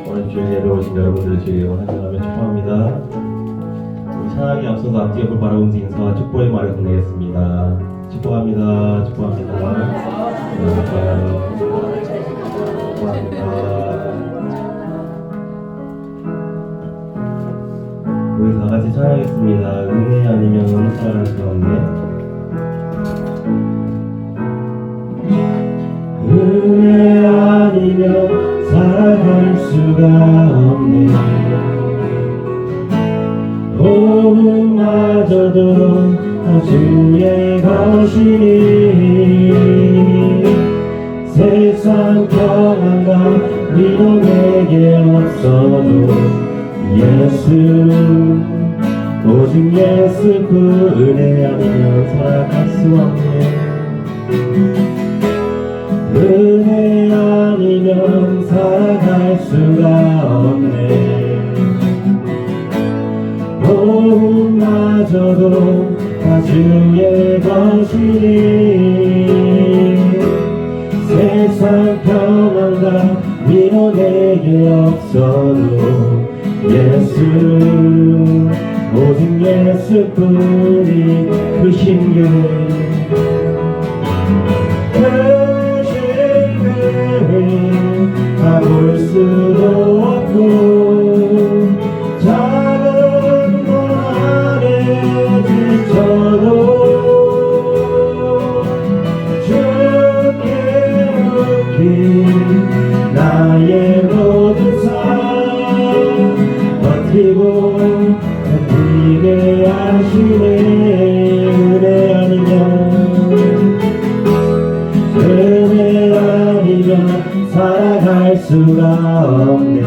오늘 주일 예배 오신 여러분들을 주일로 환영하며 축복합니다. 우리 찬양에 앞서서 앞뒤 옆을 바라보면서 인사와 축복의 말을 건네겠습니다. 축복합니다. 축복합니다. 축복합니다. 우리 다 같이 찬양하겠습니다. 은혜 아니면 살아갈 수 없네. 은혜 아니면 살아갈 수가 없네. 오음마저도 다 주의 것이니 세상 평안과 위로 내게 없어도 예수 오직 예수 그 은혜 아니면 살아갈 수 없네. 은혜 아니면 살아갈 수가 없네. 도움마저도 다 주의 것이니 세상 평안과 위로 내게 없어도 예수 오직 예수뿐이 그 힘겨운 가볼 수도 없고 작은 것 안에 지쳐도 주께 묶인 나의 모든 삶 버티고 버티게 하시네. 은혜 아니면 살아갈 수가 없네.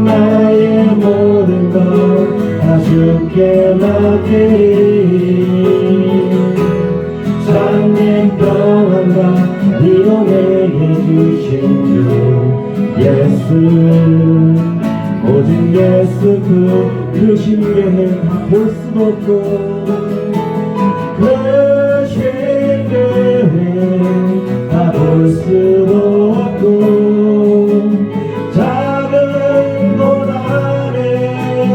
나의 모든 것 다 주께 맡기리. 참된 평안과 위로 내게 주신 주 예수 오직 예수 그 신뢰해 다 볼 수도 없고 그 신뢰해 다 볼 수도 없고 작은 곳 안에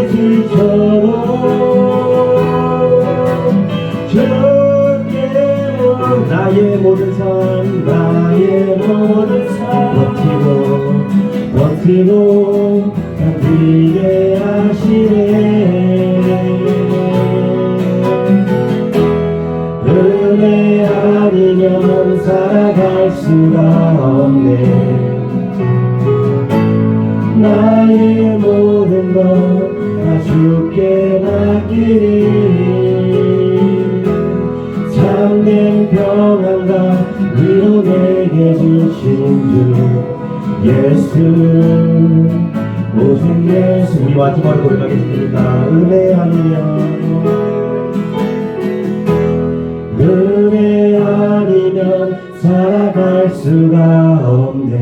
지쳐도 주께 나의 모든 삶 나의 모든 삶 버티고 견디게 하시네. 은혜 아니면 살아갈 수가 없네. 나의 모든 것 다 주께 맡기리. 참된 평안과 위로 내게 주신 주 예수 오직 예수. 우리 마지막으로 고백하겠습니다. 은혜 아니면 살아갈 수가 없네.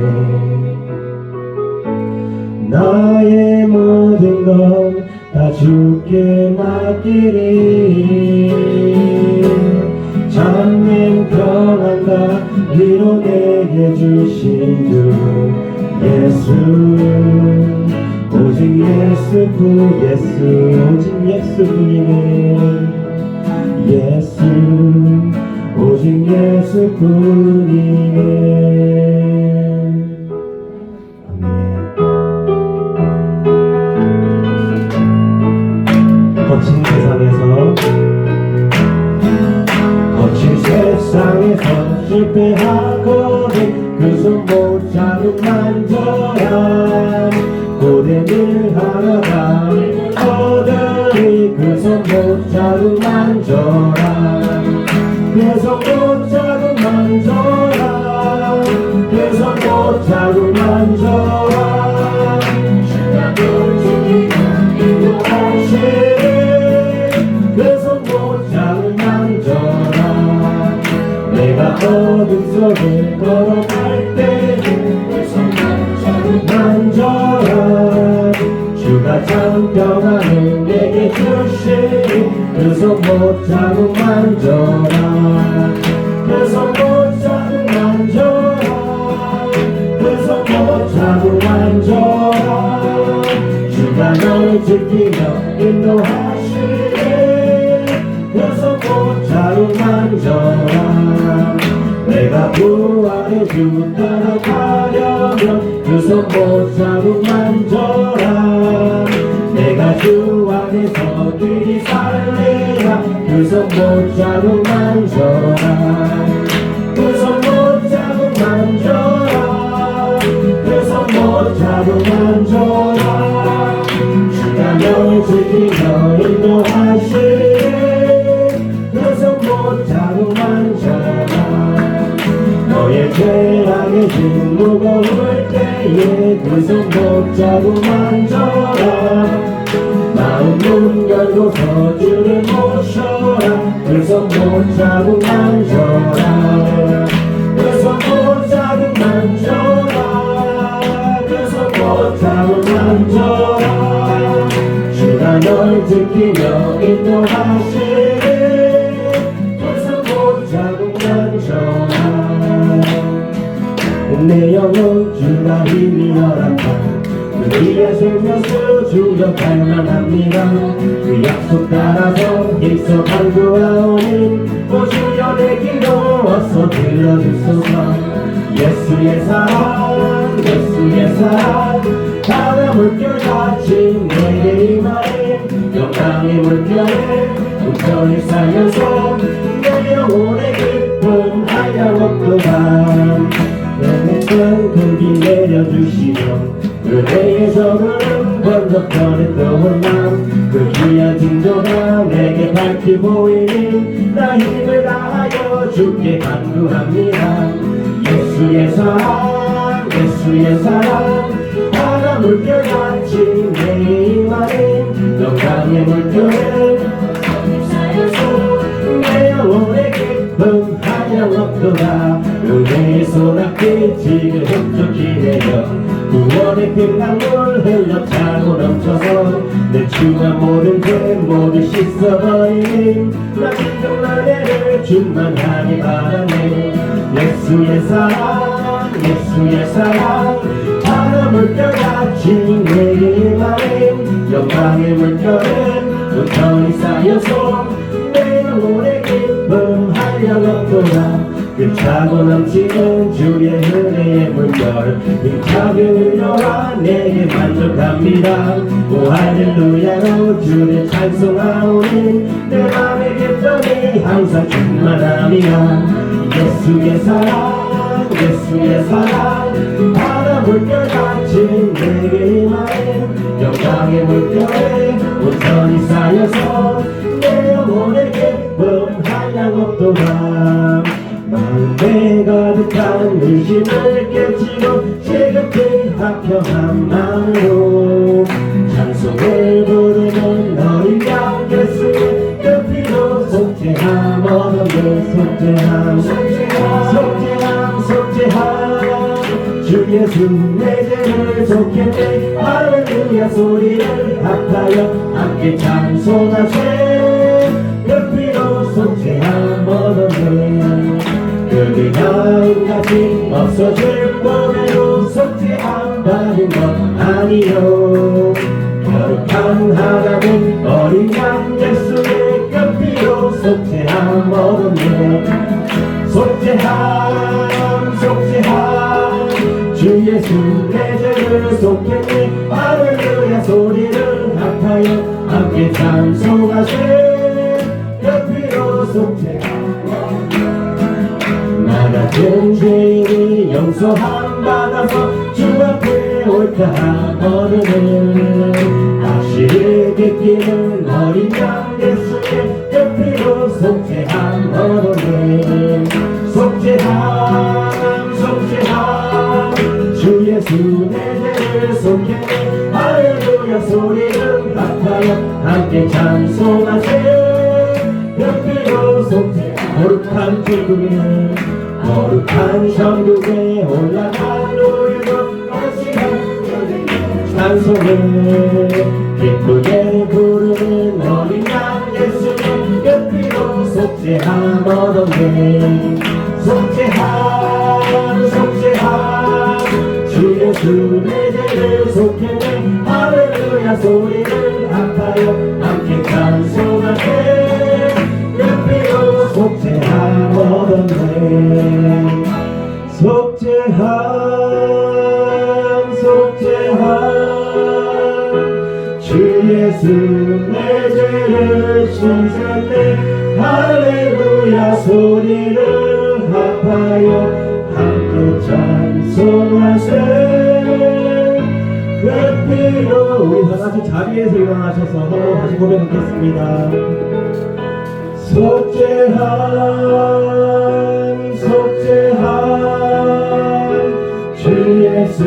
나의 모든 것 다 주께 맡기리. 참된 평안과 위로 내게 주신 주 예수 오직 예수뿐 오직 예수뿐이네. 예수 오직 예수뿐이네. 아멘. 거친 세상에서 실패하거든 그 손 못 잡은 만져야 고된 하나가 어들이 그 손 못 잡은 만져라. 그 손 못 잡은 만져라. 그 손 못 잡은 만져라. 그 손 못 잡은 만져라. 내가 어둠 속에 걸어갈 때는 그 손 못 잡은 만져라. 주가 참 평안을 내게 주시니 그 손 못 잡은 만져라. 그 손 못 잡은 만져라. 그 손 못 못하고 만져라. 주가 너를 지키며 인도하시네. 그 손 못자루 만져라. 내가 부활의 주 따라가려면 그 손 못자루 만져라. 내가 주 안에서 길이 살리라. 그 손 못자루 만져라. 그 손 못자루 만져라. 그 손 못자루 만져라. 주가 너를 지키며 인도하시네. 그 손 못자루 만져라. 너의 죄악의 짐 무거울 때에 그 손 못자루 만져라. 마음 문 열고서 주를 모셔라. 그 손 못자루 만져라. 그 손 못자루 만져라. 그 손 못자루 만져라. 주가 널 지키며 인도하시네. 그 손 못자루 만져라. 내 영혼 주가 힘이 허락한 우리의 생명수 주역할 만합니다. 그 약속 따라서 일석한 구하오니 오 주여 내 기도 어서 들려주소서. 예수의 사랑 예수의 사랑 바다 물결같이 내게 임하네. 영광의 물결에 온전히 쌓여서 내 영혼의 기쁨 한량없도다. 내게 금비 내려주시며 은혜의 저물은 번쩍거려 떠온 맘. 그 귀한 징조가 내게 밝히 보이니 나 힘을 다하여 주께 간구합니다. 예수의 사랑 예수의 사랑 바다 물결같이 내게 임하네. 영광의 물결에 쌓여서 내 영혼의 기쁨 한량없도다. 은혜의 소낙비 지금 흡족히 내려 구원의 큰 강물 흘러차고 넘쳐서 내 추한 모든 죄 모두 씻어버리니 나 지금 은혜를 충만하게 바라네. 예수의 사랑 예수의 사랑 바다 물결같이 내게 임하네. 영광의 물결에 온전히 쌓여서 내 영혼의 기쁨 한량없도다. 그 차고 넘치는 주의 은혜의 물결 힘차게 흘러와 내게 만족합니다. 오 할렐루야로 주를 찬송하오니 내 맘의 기쁨이 항상 충만합니다. 예수의 사랑 예수의 사랑 바다 물결같이 내게 임하네. 영광의 물결에 온전히 쌓여서 내 영혼의 기쁨 한량없도다. 마음에 가득한 의심을 깨치고 시급히 합평한 마음으로 찬송을 부르는 어린 양 예수의 그 피로 속죄함 얻었네. 속죄함 속죄함 속죄함 주 예수 내 죄를 속했네. 할렐루야 소리를 합하여 함께 찬송하세. 그 피로 속죄함 얻었네. 그게 다음같이 없어질 뻔해도 속죄함 받은 것 아니요. 거룩한 하나님 어린 양 예수의 그 피로 속죄함 얻었네. 속죄함 속죄함 주 예수 내 죄를 속했네. 할렐루야 소리를 합하여 함께 찬송하세. 그 피로 속죄함 나 같은 죄인이 용서함 받아서 주 앞에 옳다 얻으는 확실히 믿기는 어린 양 예수의 그 피로 속죄함 얻으네. 속죄함 속죄함 주 예수 내 죄를 속했네. 할렐루야 소리를 합하여 함께 찬송하세. 그 피로 속죄함 거룩한 천국에 거룩한 천국에 올라간 우리도 다시 찬송을 기쁘게 부르는 어린 양 예수님 그 피로 속죄함 얻었네. 속죄함 속죄함 주 예수 예수 내 죄를 속했네 할렐루야 소리를 아파요 함께 찬송할 때그 피로 속죄함 얻었네 속죄함 주 예수 내 죄를 씻었네 할렐루야 소리를 합하여 함께 찬송하세 그 피로 우리 다같이 자리에서 일어나셔서 다시 고백하겠습니다 속죄함 주 예수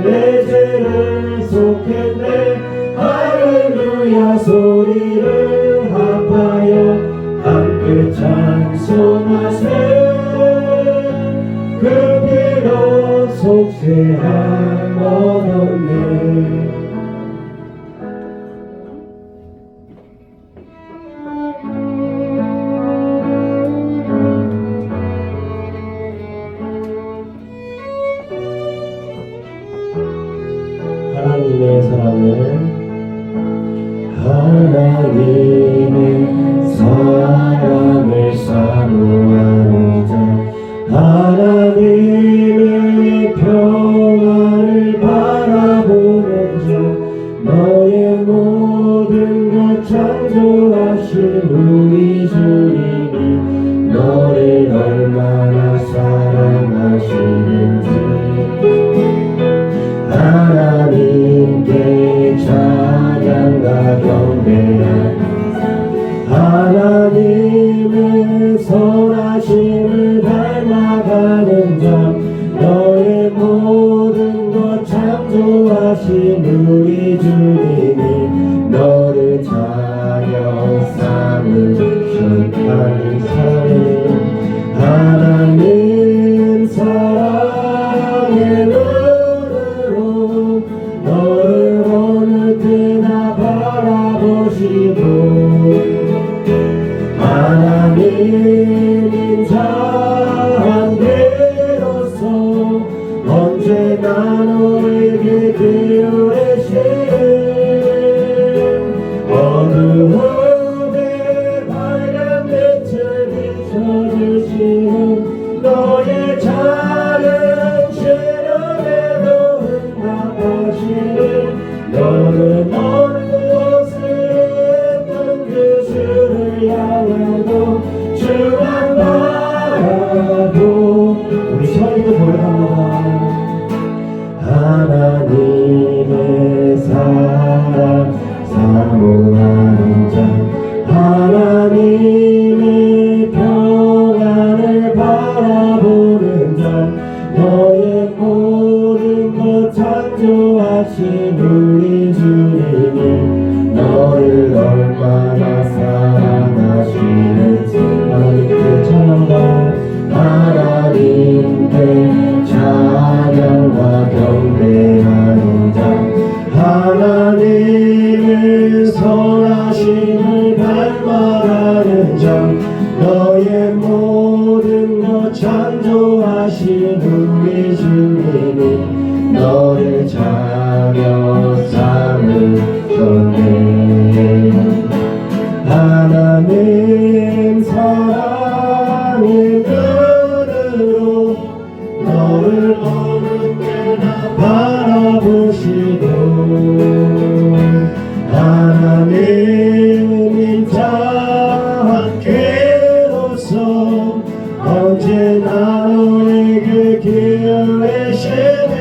내 죄를 속했네 할렐루야 소리를 합하여 함께 찬송하세 그 피로 속죄함 얻었네 하나님의 사랑을 사모하는 자 하나님의 평안을 바라보는 자 너의 모든 것 창조하신 우리 주님이 너를 얼마나 사랑하시는지 하나님께 찬양과 경배하는 하나님의 선하심을 닮아가는 자 너의 모든 것 창조하신 우리 주님이 너를 찬양 삼으셨다는 하나님 사랑의 눈으로 너를 어느 때나 바라보시고 하나님 인자한 대로서 언제나 너에게 계신 어두움에 밝은 빛을 비춰주시는 너의 작은 시련에도 응답하시는 너는 어느 곳에 있든 그 주를 향하고 주만 바라보 우리 서리도 고백합니다 하나님의 사랑 사모하는 자 하나님의 평안을 바라보는 자 너의 모든 것 창조하신 우리 주님이 너를 얼마나 사랑하시는지 하나님께 찬양과 하나님께 찬양과 경배하는 자 하나님의 선하심을 닮아가는 자 너의 모든 것 창조하신 우리 주님이 너를 찬양 삼으셨네 하나님 사랑의 눈으로 너를 어느 때나 바라보시고 하나님 인자한 궤로서 언제나 너에게 계시네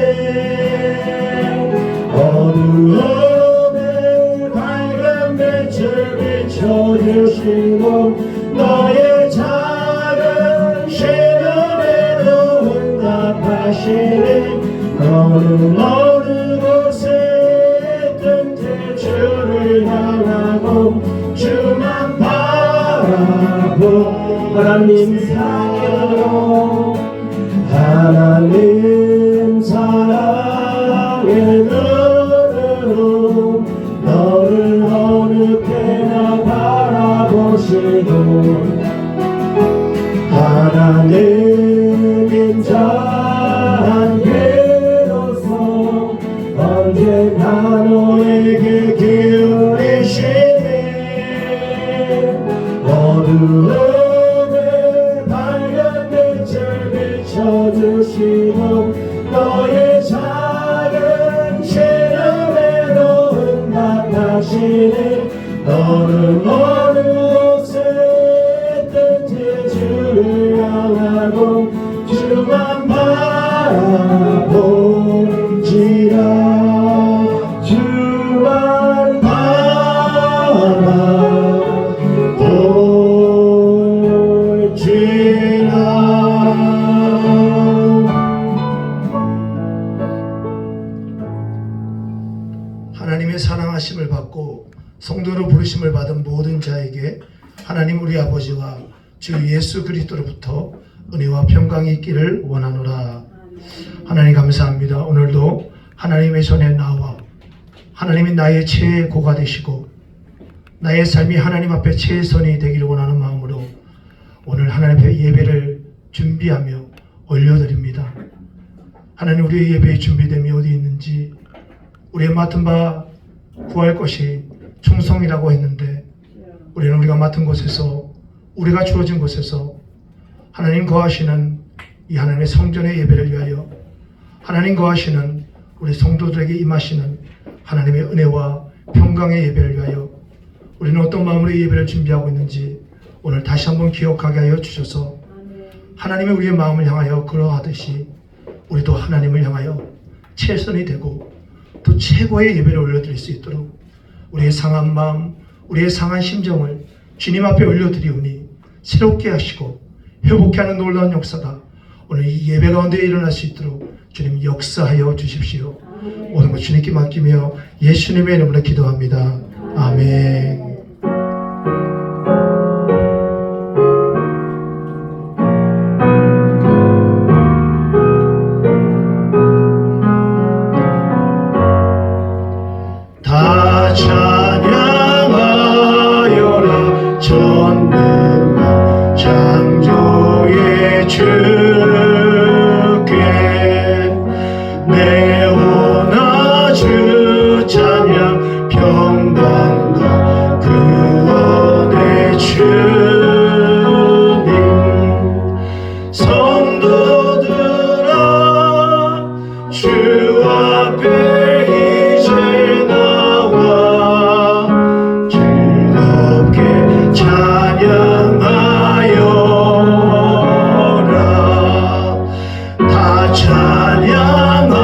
어두움에 밝은 빛을 비춰주시고 너의 작은 시련에도 응답하시네 너는 어느 곳에 있든지 주를 향하고 주만 바라보 하나님 사랑으로 하나님 사랑의 눈으로 너를 어느 때나 바라보시고 하나님 인자한 괴로서 언제나 너에게 기울이시네 어두움에 밝은 빛을 비춰주시고 너의 작은 시름에도 응답하시네 너는 어느 곳에 있든지 주를 향하고 주만 바라보지라 주만 하나님의 사랑하심을 받고 성도로 부르심을 받은 모든 자에게 하나님 우리 아버지와 주 예수 그리스도로부터 은혜와 평강이 있기를 원하노라. 하나님 감사합니다. 오늘도 하나님의 손에 나와 하나님이 나의 최고가 되시고 나의 삶이 하나님 앞에 최선이 되기를 원하는 마음으로 오늘 하나님 앞에 예배를 준비하며 올려드립니다. 하나님 우리의 예배의 준비됨이 어디 있는지 우리의 맡은 바 구할 것이 충성이라고 했는데 우리는 우리가 맡은 곳에서 우리가 주어진 곳에서 하나님 거하시는 이 하나님의 성전의 예배를 위하여 하나님 거하시는 우리 성도들에게 임하시는 하나님의 은혜와 평강의 예배를 위하여 우리는 어떤 마음으로 이 예배를 준비하고 있는지 오늘 다시 한번 기억하게 하여 주셔서 하나님이 우리의 마음을 향하여 그러하듯이 우리도 하나님을 향하여 최선이 되고 또 최고의 예배를 올려드릴 수 있도록 우리의 상한 마음, 우리의 상한 심정을 주님 앞에 올려드리오니 새롭게 하시고 회복케 하는 놀라운 역사가 오늘 이 예배 가운데 일어날 수 있도록 주님 역사하여 주십시오. 모든 것 주님께 맡기며 예수님의 이름으로 기도합니다. 아멘. 다 찬양하여라 전능한 창조의 주께 내오나 주 찬양 평강과 구원의 주님 성도들아 주 앞에 이제 나와 즐겁게 찬양하여라 다 찬양하여라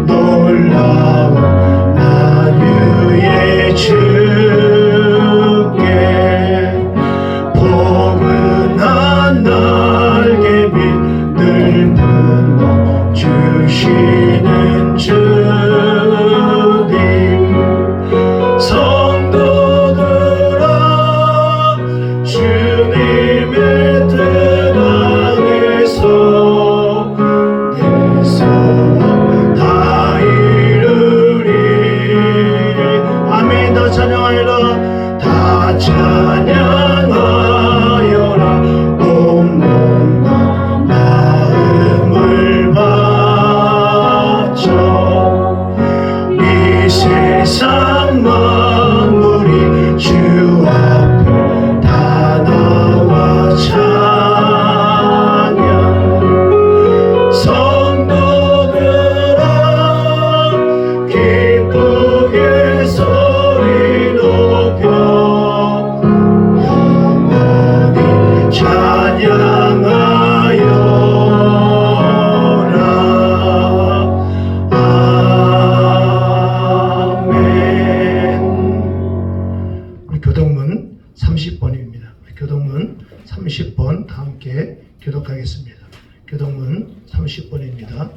놀라운 만유의 주께 포근한 날개 밑 늘 품어 주시는 주님 성도들아 주님의 뜻 안에서 내 소원 다 이루리 아멘. 다 찬양하여라 다 찬양하여라 온몸과 마음을 바쳐 이 세상 만물이 주 앞에 다 나와 찬양 성도들아 기쁘게 소리 높여 영원히 찬양하여라 아멘. 우리 교동문 30번입니다. 우리 교동문 30번 다 함께 교독하겠습니다. 교동문 30번입니다.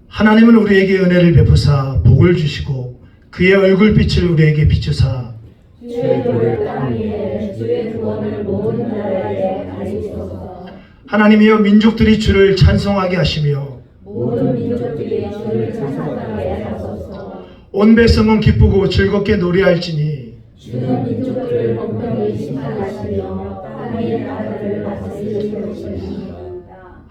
하나님은 우리에게 은혜를 베푸사 복을 주시고 그의 얼굴빛을 우리에게 비추사 주의 도를 땅 위에 주의 구원을 모든 나라에 알리소서. 하나님이여 민족들이 주를 찬송하게 하시며 모든 민족들이 주를 찬송하게 하소서. 온 백성은 기쁘고 즐겁게 노래할지니 주는 민족들을 공평히 심판하시며 땅의 나라를 다스리실 것입니다.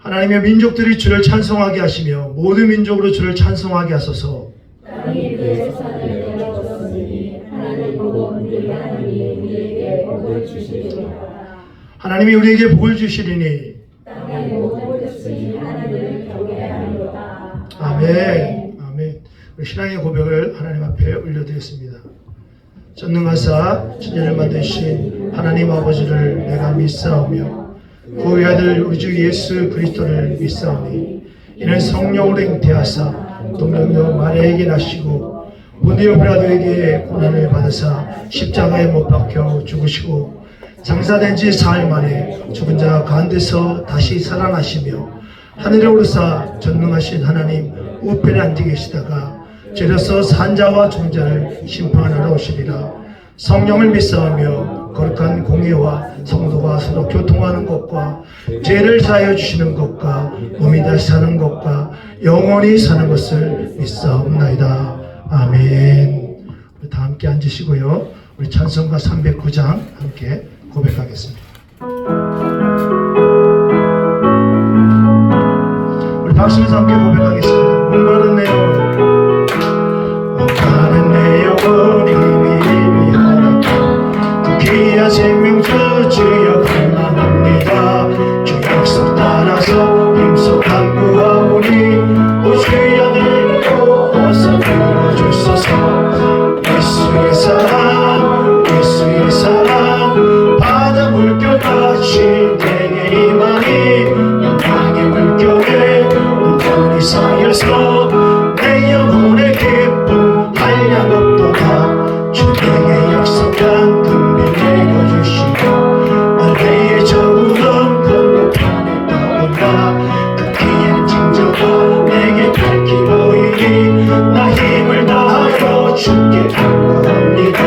하나님의 민족들이 주를 찬송하게 하시며 모든 민족으로 주를 찬송하게 하소서. 땅이 그의 산을 내어줬으니 하나님 보고 우리 하나님이 우리에게 복을 주시리라. 하나님이 우리에게 복을 주시리니 땅의 모든 뜻이 하나님을 경외하리로다. 아멘. 아멘. 우리 신앙의 고백을 하나님 앞에 올려드렸습니다. 전능하사 천년을 만드신 하나님 아버지를 내가 믿사오며 그 외아들 우리 주 예수 그리스도를 믿사오니 이는 성령으로 잉태하사 동정녀 마리아에게 나시고 본디오 빌라도에게 고난을 받으사 십자가에 못 박혀 죽으시고 장사된 지 사흘 만에 죽은 자 가운데서 다시 살아나시며 하늘에 오르사 전능하신 하나님 우편에 앉아 계시다가 죄로서 산자와 종자를 심판하러 오시리라. 성령을 믿사오며 거룩한 공예와 성도가 서로 교통하는 것과 죄를 사하여 주시는 것과 몸이 다시 사는 것과 영원히 사는 것을 믿사옵나이다. 아멘. 우리 다 함께 앉으시고요. 우리 찬송가 309장 함께 고백하겠습니다. 우리 박수면서 함께 고백하겠습니다. 목마른 내 영혼이 미미하라. 그 귀한 생명수 주여 갈망합니다. 주 약속 따라서 힘써 간구하오니 오 주여 내리고 어서 불러주소서. 예수의 사랑 예수의 사랑 바다 물결같이 내게 임하니 영광의 물결에 온전히 쌓여서 내 영혼의 기쁨 한량없도다. 주님의 약속한 금빛 내려주시고 은혜의 저구름 건너편에 떠올라. 그 귀한 징조가 내게 밝히 보이니 나 힘을 다하여 주께 간구합니다.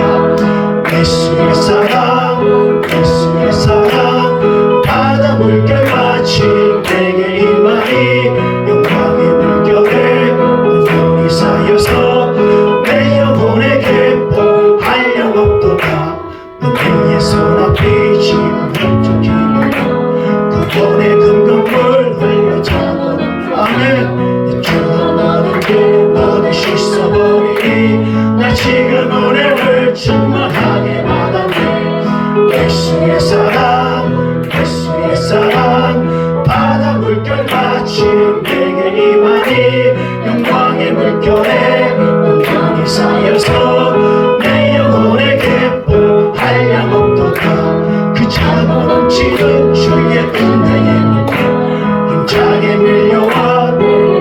예수의 사랑 예수의 사랑 바다 물결같이 내게 임하니 영광의 물결에 온전히 쌓여서 내 영혼의 기쁨 한량없도다. 너의 손 앞이 지금 흡족히며 그분의 금강물 흘러 차고 아멘. 주여 모든 게 모두 씻어버리니 나 지금 은혜를 충만하게 받았네. 예수의 사랑 예수의 사랑 바다 물결같이 내게 임하니 영광의 물결에 온전히 쌓여서 내 영혼의 기쁨 한량없도다. 그 차고 넘치는 주의 은혜의 물결 힘차게 밀려와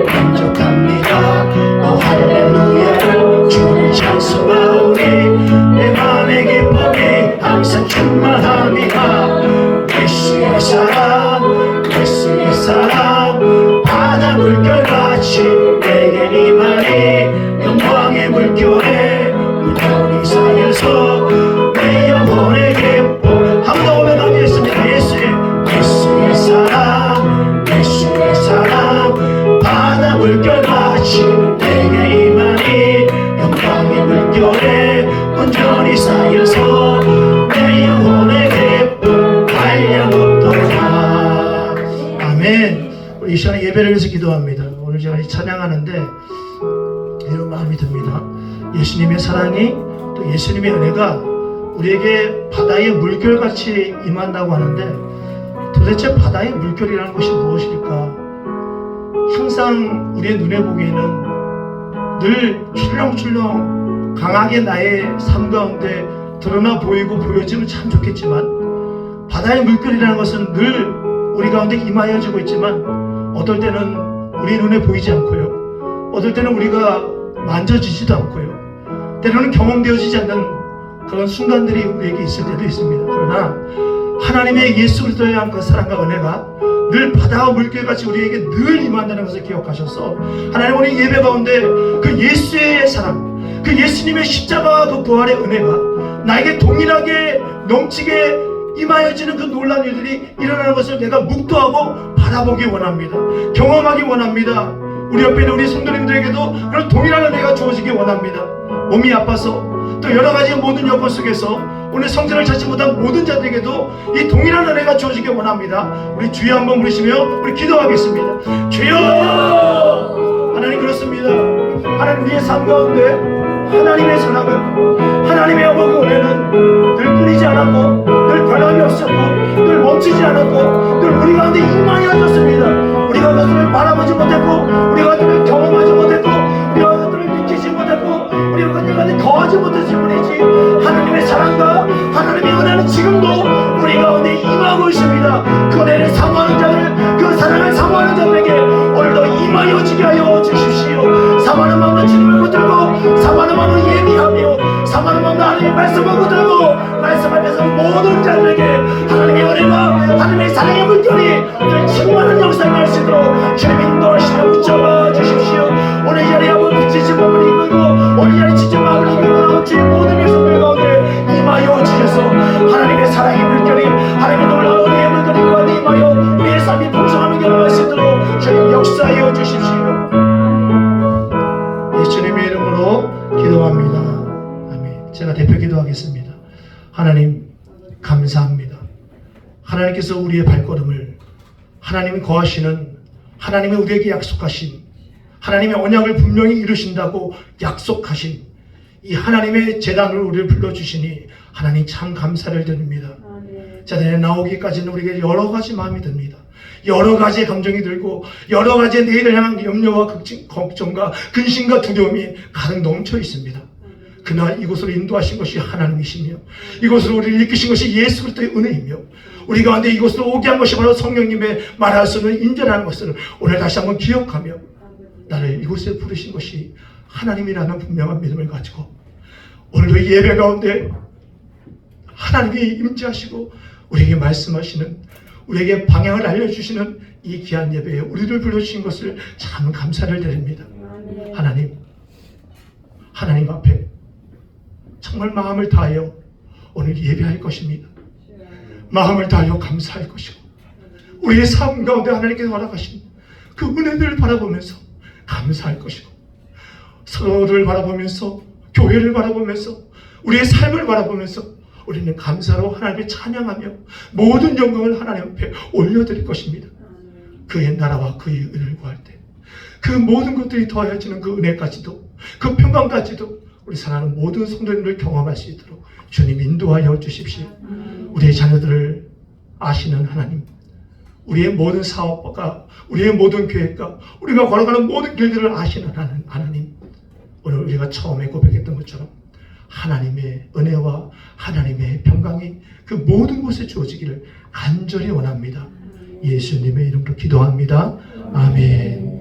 만족합니다. 오 할렐루야 주를 찬송하오니 내 맘의 기쁨이 항상 충만합니다. 예수의 사랑 예수의 사랑 바다 물결같이 내게 임하니 영광의 물결에 온전히 쌓여서 내 영혼의 기쁨 한번 오면 하겠습니다. 예수의 사랑 예수의 사랑 바다 물결같이 내게 임하니 영광의 물결에 온전히 쌓여서 내 영혼의 기쁨 한량없도다. 아멘. 우리 이 시간에 예배를 위해서 기도합니다. 오늘 제가 찬양하는데 이런 마음이 듭니다. 예수님의 사랑이 또 예수님의 은혜가 우리에게 바다의 물결같이 임한다고 하는데 도대체 바다의 물결이라는 것이 무엇일까? 항상 우리의 눈에 보기에는 늘 출렁출렁 강하게 나의 삶 가운데 드러나 보이고 보여지면 참 좋겠지만 바다의 물결이라는 것은 늘 우리 가운데 임하여지고 있지만 어떨 때는 우리 눈에 보이지 않고요, 어떨 때는 우리가 만져지지도 않고요, 때로는 경험되어지지 않는 그런 순간들이 우리에게 있을 때도 있습니다. 그러나 하나님의 예수 그리스도에 대한 그 사랑과 은혜가 늘 바다와 물결같이 우리에게 늘 임한다는 것을 기억하셔서 하나님 오늘 예배 가운데 그 예수의 사랑, 그 예수님의 십자가와 그 부활의 은혜가 나에게 동일하게 넘치게 임하여지는 그 놀라운 일들이 일어나는 것을 내가 묵도하고 바라보기 원합니다. 경험하기 원합니다. 우리 옆에 있는 우리 성도님들에게도 그런 동일한 은혜가 주어지기 원합니다. 몸이 아파서 또 여러 가지 모든 여건 속에서 오늘 성전을 찾지 못한 모든 자들에게도 이 동일한 은혜가 주어지길 원합니다. 우리 주여 한번 부르시며 우리 기도하겠습니다. 주여! 하나님 그렇습니다. 하나님 우리의 삶 가운데 하나님의 사랑은, 하나님의 어머니 은혜는 늘 끊이지 않았고, 늘 변함이 없었고, 늘 멈추지 않았고, 늘 우리 가운데 임만하셨습니다. 우리가 그것을 바라보지 못했고, 우리가 그것을 경험하지 못했고, 우리가 그것을 느끼지 못했고, 우리가 그것을 거하지 못했을 뿐이지, 하나님의 사랑과 하나님의 은혜는 지금도 우리 가운데 임하고 있습니다. 그 은혜를 사모하는 자들, 그 사랑을 사모하는 자들에게 오늘도 임하여 주게 하여 주십시오. 사모하는 마음으로 주님을 붙들고, 사모하는 마음으로 예비하며, 사모하는 마음으로 하나님의 말씀을 붙들고, 말씀 앞에서 모든 자들에게 하나님의 은혜와 하나님의 사랑의 물결이 늘 충만한 역사를 할 수 있도록 주님 인도하시며 붙잡아 주십시오. 오늘 이 자리에 한번 붙이신 몸을 이끌고, 오늘 이 자리에 진짜 마음을 이끌고 나온 주의 모든 백성들 가운데 임하여 주셔서 하나님의 사랑의 물결이, 하나님의 놀라운 은혜의 물결이 그 가운데 임하여 우리의 삶이 풍성함을 경험할 수 있도록 주님 역사하여 주십시오. 예수님의 이름으로 기도합니다. 아멘. 제가 대표 기도하겠습니다. 하나님 감사합니다. 하나님께서 우리의 발걸음을, 하나님이 거하시는, 하나님이 우리에게 약속하신, 하나님의 언약을 분명히 이루신다고 약속하신 이 하나님의 제단으로 우리를 불러주시니 하나님 참 감사를 드립니다. 자네에 나오기까지는 우리에게 여러 가지 마음이 듭니다. 여러 가지의 감정이 들고, 여러 가지의 내일을 향한 염려와 걱정과 근심과 두려움이 가득 넘쳐 있습니다. 그러나 이곳으로 인도하신 것이 하나님이시며, 이곳으로 우리를 이끄신 것이 예수 그리스도의 은혜이며, 우리 가운데 이곳으로 오게 한 것이 바로 성령님의 말할 수 없는 인재라는 것을 오늘 다시 한번 기억하며, 나를 이곳에 부르신 것이 하나님이라는 분명한 믿음을 가지고 오늘도 이 예배 가운데 하나님이 임재하시고 우리에게 말씀하시는, 우리에게 방향을 알려주시는 이 귀한 예배에 우리를 불러주신 것을 참 감사를 드립니다. 하나님 앞에 정말 마음을 다하여 오늘 예배할 것입니다. 마음을 다하여 감사할 것이고, 우리의 삶 가운데 하나님께서 허락하신 그 은혜들을 바라보면서 감사할 것이고, 서로를 바라보면서, 교회를 바라보면서, 우리의 삶을 바라보면서 우리는 감사로 하나님을 찬양하며 모든 영광을 하나님 앞에 올려드릴 것입니다. 그의 나라와 그의 은혜를 구할 때 그 모든 것들이 더해지는 그 은혜까지도, 그 평강까지도 우리 사랑하는 모든 성도님들 경험할 수 있도록 주님 인도하여 주십시오. 우리의 자녀들을 아시는 하나님, 우리의 모든 사업과 우리의 모든 계획과 우리가 걸어가는 모든 길들을 아시는 하나님, 오늘 우리가 처음에 고백했던 것처럼 하나님의 은혜와 하나님의 평강이 그 모든 곳에 주어지기를 간절히 원합니다. 예수님의 이름으로 기도합니다. 아멘.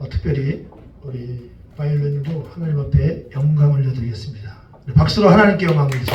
특별히 우리 바이올린으로 하나님 앞에 영광을 올려드리겠습니다. 박수로 하나님께 영광을 드립니다.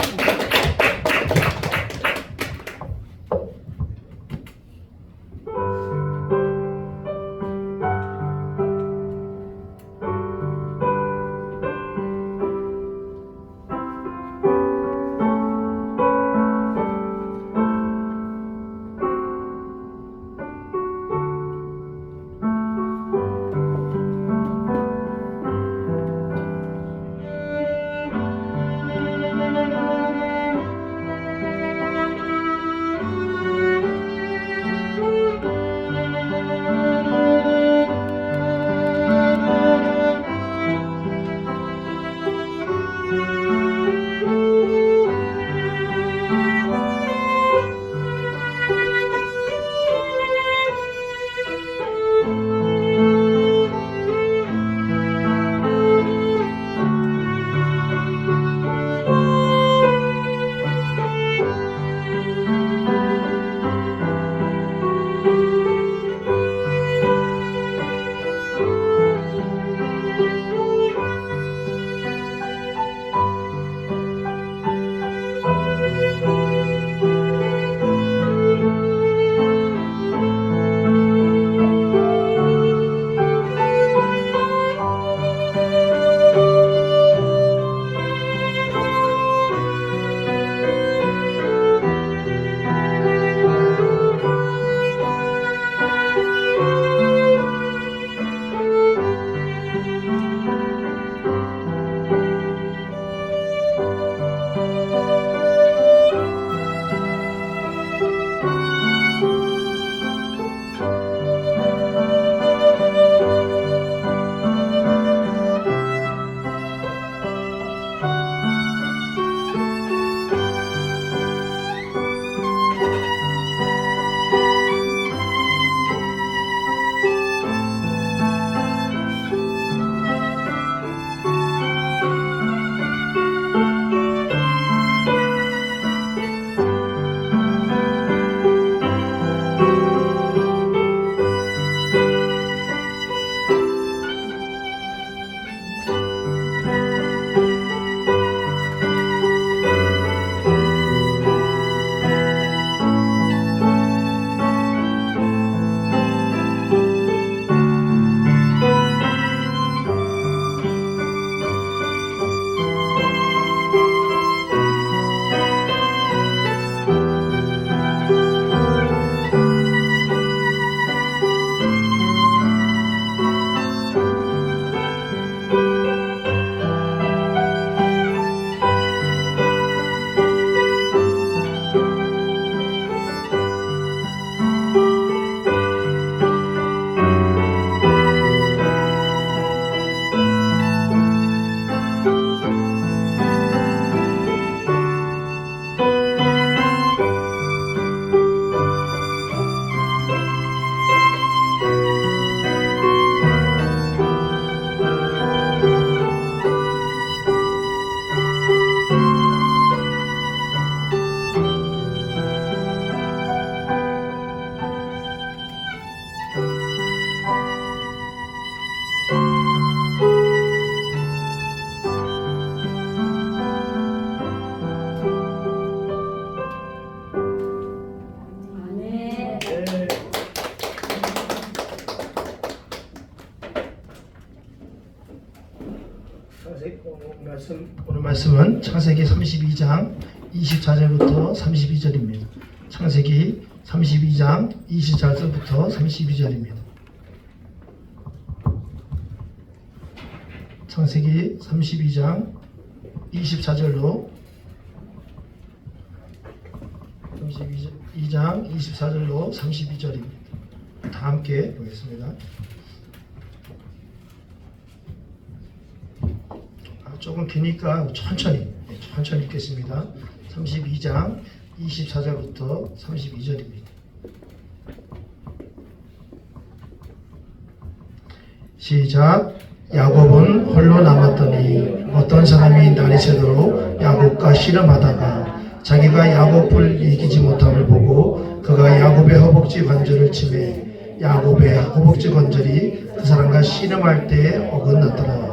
오늘 말씀은 창세기 32장 24절부터 32절입니다. 창세기 32장 24절부터 32절입니다. 창세기 32장 24절로 32장 24절로 32절입니다. 다 함께 보겠습니다. 조금 기니까 천천히 읽겠습니다. 32장 24절부터 32절입니다. 시작. 야곱은 홀로 남았더니 어떤 사람이 날이 새도록 야곱과 씨름하다가 자기가 야곱을 이기지 못함을 보고 그가 야곱의 허벅지 관절을 치매 야곱의 허벅지 관절이 그 사람과 씨름할 때에 어긋났더라.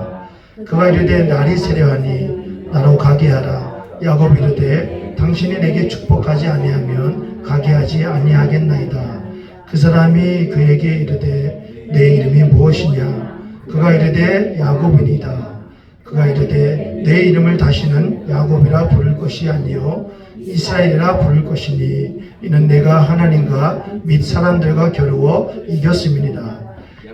그가 이르되 날이 세려하니 나로 가게 하라. 야곱이 이르되 당신이 내게 축복하지 아니하면 가게 하지 아니하겠나이다. 그 사람이 그에게 이르되 내 이름이 무엇이냐. 그가 이르되 야곱이니이다. 그가 이르되 내 이름을 다시는 야곱이라 부를 것이 아니요 이스라엘이라 부를 것이니 이는 내가 하나님과 및 사람들과 겨루어 이겼음이니라.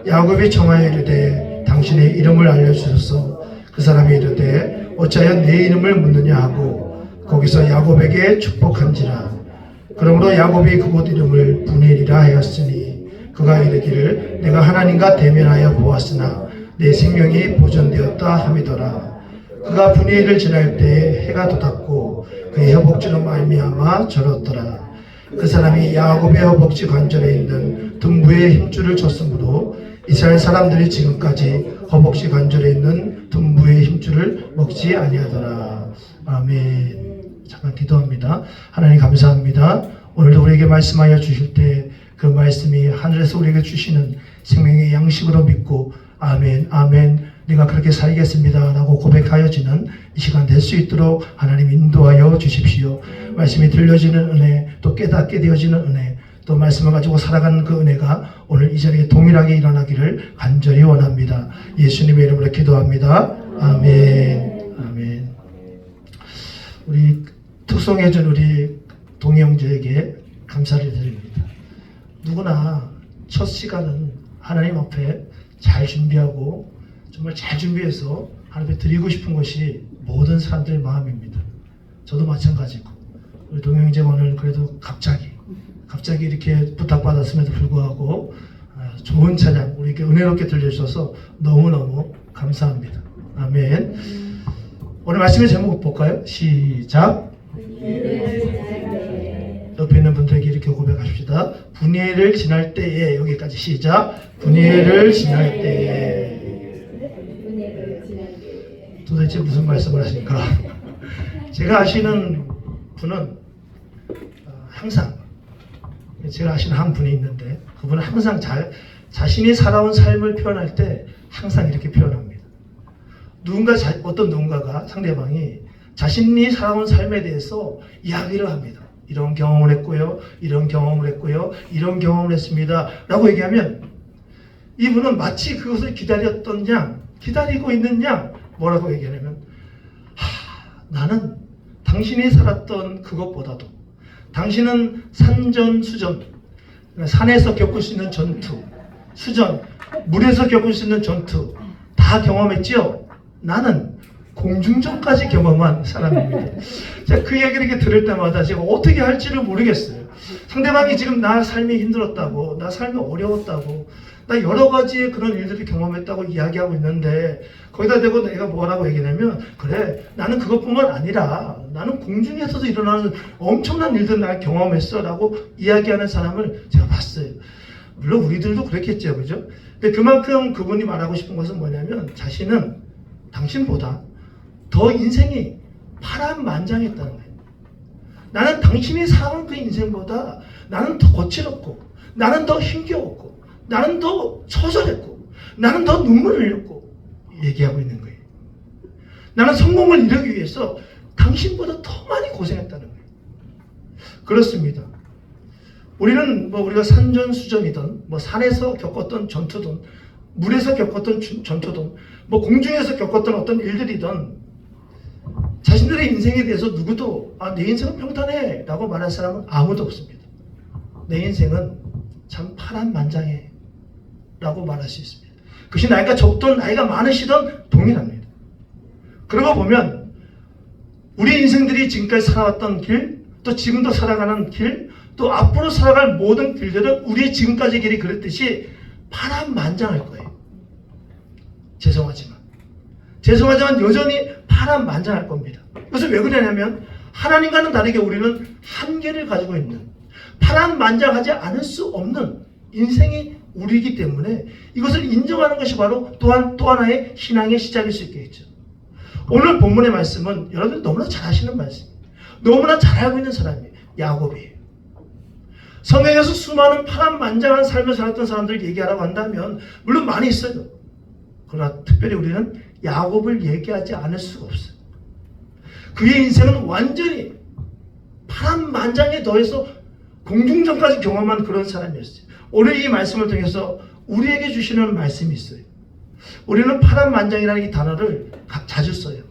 야곱이 청하여 이르되 당신의 이름을 알려주소서. 그 사람이 이르되 어찌하여 내 이름을 묻느냐 하고 거기서 야곱에게 축복한지라. 그러므로 야곱이 그곳 이름을 브니엘이라 하였으니 그가 이르기를 내가 하나님과 대면하여 보았으나 내 생명이 보존되었다 함이더라. 그가 브니엘을 지날 때 해가 돋았고 그의 허벅지로 말미암아 절었더라. 그 사람이 야곱의 허벅지 관절에 있는 둔부의 힘줄을 쳤으므로 이스라엘 사람들이 지금까지 허벅지 관절에 있는 둔부의 힘줄을 먹지 아니하더라. 아멘. 잠깐 기도합니다. 하나님 감사합니다. 오늘도 우리에게 말씀하여 주실 때 그 말씀이 하늘에서 우리에게 주시는 생명의 양식으로 믿고 아멘 아멘 내가 그렇게 살겠습니다 라고 고백하여지는 이 시간 될 수 있도록 하나님 인도하여 주십시오. 말씀이 들려지는 은혜, 또 깨닫게 되어지는 은혜, 또 말씀을 가지고 살아가는 그 은혜가 오늘 이 자리에 동일하게 일어나기를 간절히 원합니다. 예수님의 이름으로 기도합니다. 아멘 아멘. 우리 특송해준 우리 동희 형제에게 감사를 드립니다. 누구나 첫 시간은 하나님 앞에 잘 준비하고 정말 잘 준비해서 하나님께 드리고 싶은 것이 모든 사람들의 마음입니다. 저도 마찬가지고 우리 동영재 오늘 그래도 갑자기 이렇게 부탁받았음에도 불구하고 좋은 찬양 우리에게 은혜롭게 들려주셔서 너무너무 감사합니다. 아멘. 오늘 말씀의 제목 볼까요? 시작. 옆에 있는 분들에게 이렇게 고백하십시다. 분예를 지날 때에 여기까지 시작. 분예를 지날 때에. 도대체 무슨 말씀을 하십니까? 제가 아시는 분은 항상 제가 아시는 한 분이 있는데 그분은 항상 자신이 살아온 삶을 표현할 때 항상 이렇게 표현합니다. 어떤 누군가가 상대방이 자신이 살아온 삶에 대해서 이야기를 합니다. 이런 경험을 했고요. 이런 경험을 했고요. 이런 경험을 했습니다. 라고 얘기하면 이분은 마치 그것을 기다리고 있는 양 뭐라고 얘기하냐면 나는 당신이 살았던 그것보다도 당신은 산전수전 산에서 겪을 수 있는 전투 수전 물에서 겪을 수 있는 전투 다 경험했지요. 나는 공중전까지 경험한 사람입니다. 제가 그 얘기를 이렇게 들을 때마다 제가 어떻게 할지를 모르겠어요. 상대방이 지금 나 삶이 힘들었다고, 나 삶이 어려웠다고, 나 여러 가지의 그런 일들을 경험했다고 이야기하고 있는데 거기다 대고 내가 뭐라고 얘기하냐면 그래 나는 그것뿐만 아니라 나는 공중에서도 일어나는 엄청난 일들을 나 경험했어 라고 이야기하는 사람을 제가 봤어요. 물론 우리들도 그랬겠죠, 그죠? 근데 그만큼 그분이 말하고 싶은 것은 뭐냐면 자신은 당신보다 더 인생이 파란만장했다는 거예요. 나는 당신이 살아온 그 인생보다 나는 더 거칠었고 나는 더 힘겨웠고 나는 더 처절했고 나는 더 눈물을 흘렸고 얘기하고 있는 거예요. 나는 성공을 이루기 위해서 당신보다 더 많이 고생했다는 거예요. 그렇습니다. 우리는 우리가 산전수전이든 산에서 겪었던 전투든 물에서 겪었던 전투든 공중에서 겪었던 어떤 일들이든 자신들의 인생에 대해서 누구도 내 인생은 평탄해 라고 말할 사람은 아무도 없습니다. 내 인생은 참 파란만장해 라고 말할 수 있습니다. 그것이 나이가 적든 나이가 많으시든 동일합니다. 그러고 보면 우리 인생들이 지금까지 살아왔던 길, 또 지금도 살아가는 길, 또 앞으로 살아갈 모든 길들은 우리의 지금까지의 길이 그랬듯이 파란만장할 거예요. 죄송하지만 여전히 파란만장할 겁니다. 그래서 왜 그러냐면 하나님과는 다르게 우리는 한계를 가지고 있는 파란만장하지 않을 수 없는 인생이 우리이기 때문에 이것을 인정하는 것이 바로 또한 또 하나의 신앙의 시작일 수 있겠죠. 오늘 본문의 말씀은 여러분들 너무나 잘 아시는 말씀이에요. 너무나 잘 알고 있는 사람이에요. 야곱이에요. 성경에서 수많은 파란만장한 삶을 살았던 사람들을 얘기하라고 한다면 물론 많이 있어요. 그러나 특별히 우리는 야곱을 얘기하지 않을 수가 없어요. 그의 인생은 완전히 파란만장에 더해서 공중전까지 경험한 그런 사람이었어요. 오늘 이 말씀을 통해서 우리에게 주시는 말씀이 있어요. 우리는 파란만장이라는 이 단어를 자주 써요.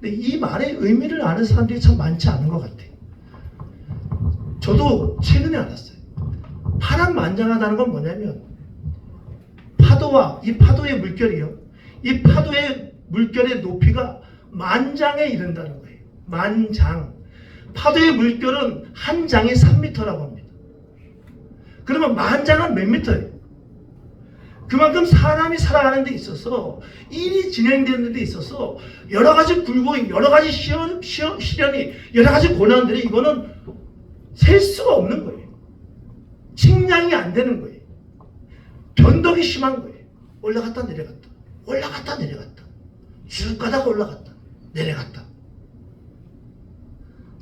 근데 이 말의 의미를 아는 사람들이 참 많지 않은 것 같아요. 저도 최근에 알았어요. 파란만장하다는 건 뭐냐면 파도와 이 파도의 물결이요. 이 파도의 물결의 높이가 만장에 이른다는 거예요. 만장. 파도의 물결은 한 장이 3m라고 합니다. 그러면 만장은 몇 미터예요? 그만큼 사람이 살아가는 데 있어서 일이 진행되는 데 있어서 여러 가지 굴곡이, 여러 가지 시련이, 여러 가지 고난들이 이거는 셀 수가 없는 거예요. 측량이 안 되는 거예요. 변덕이 심한 거예요. 올라갔다 내려갔다. 올라갔다 내려갔다. 쭉 가다가 올라갔다. 내려갔다.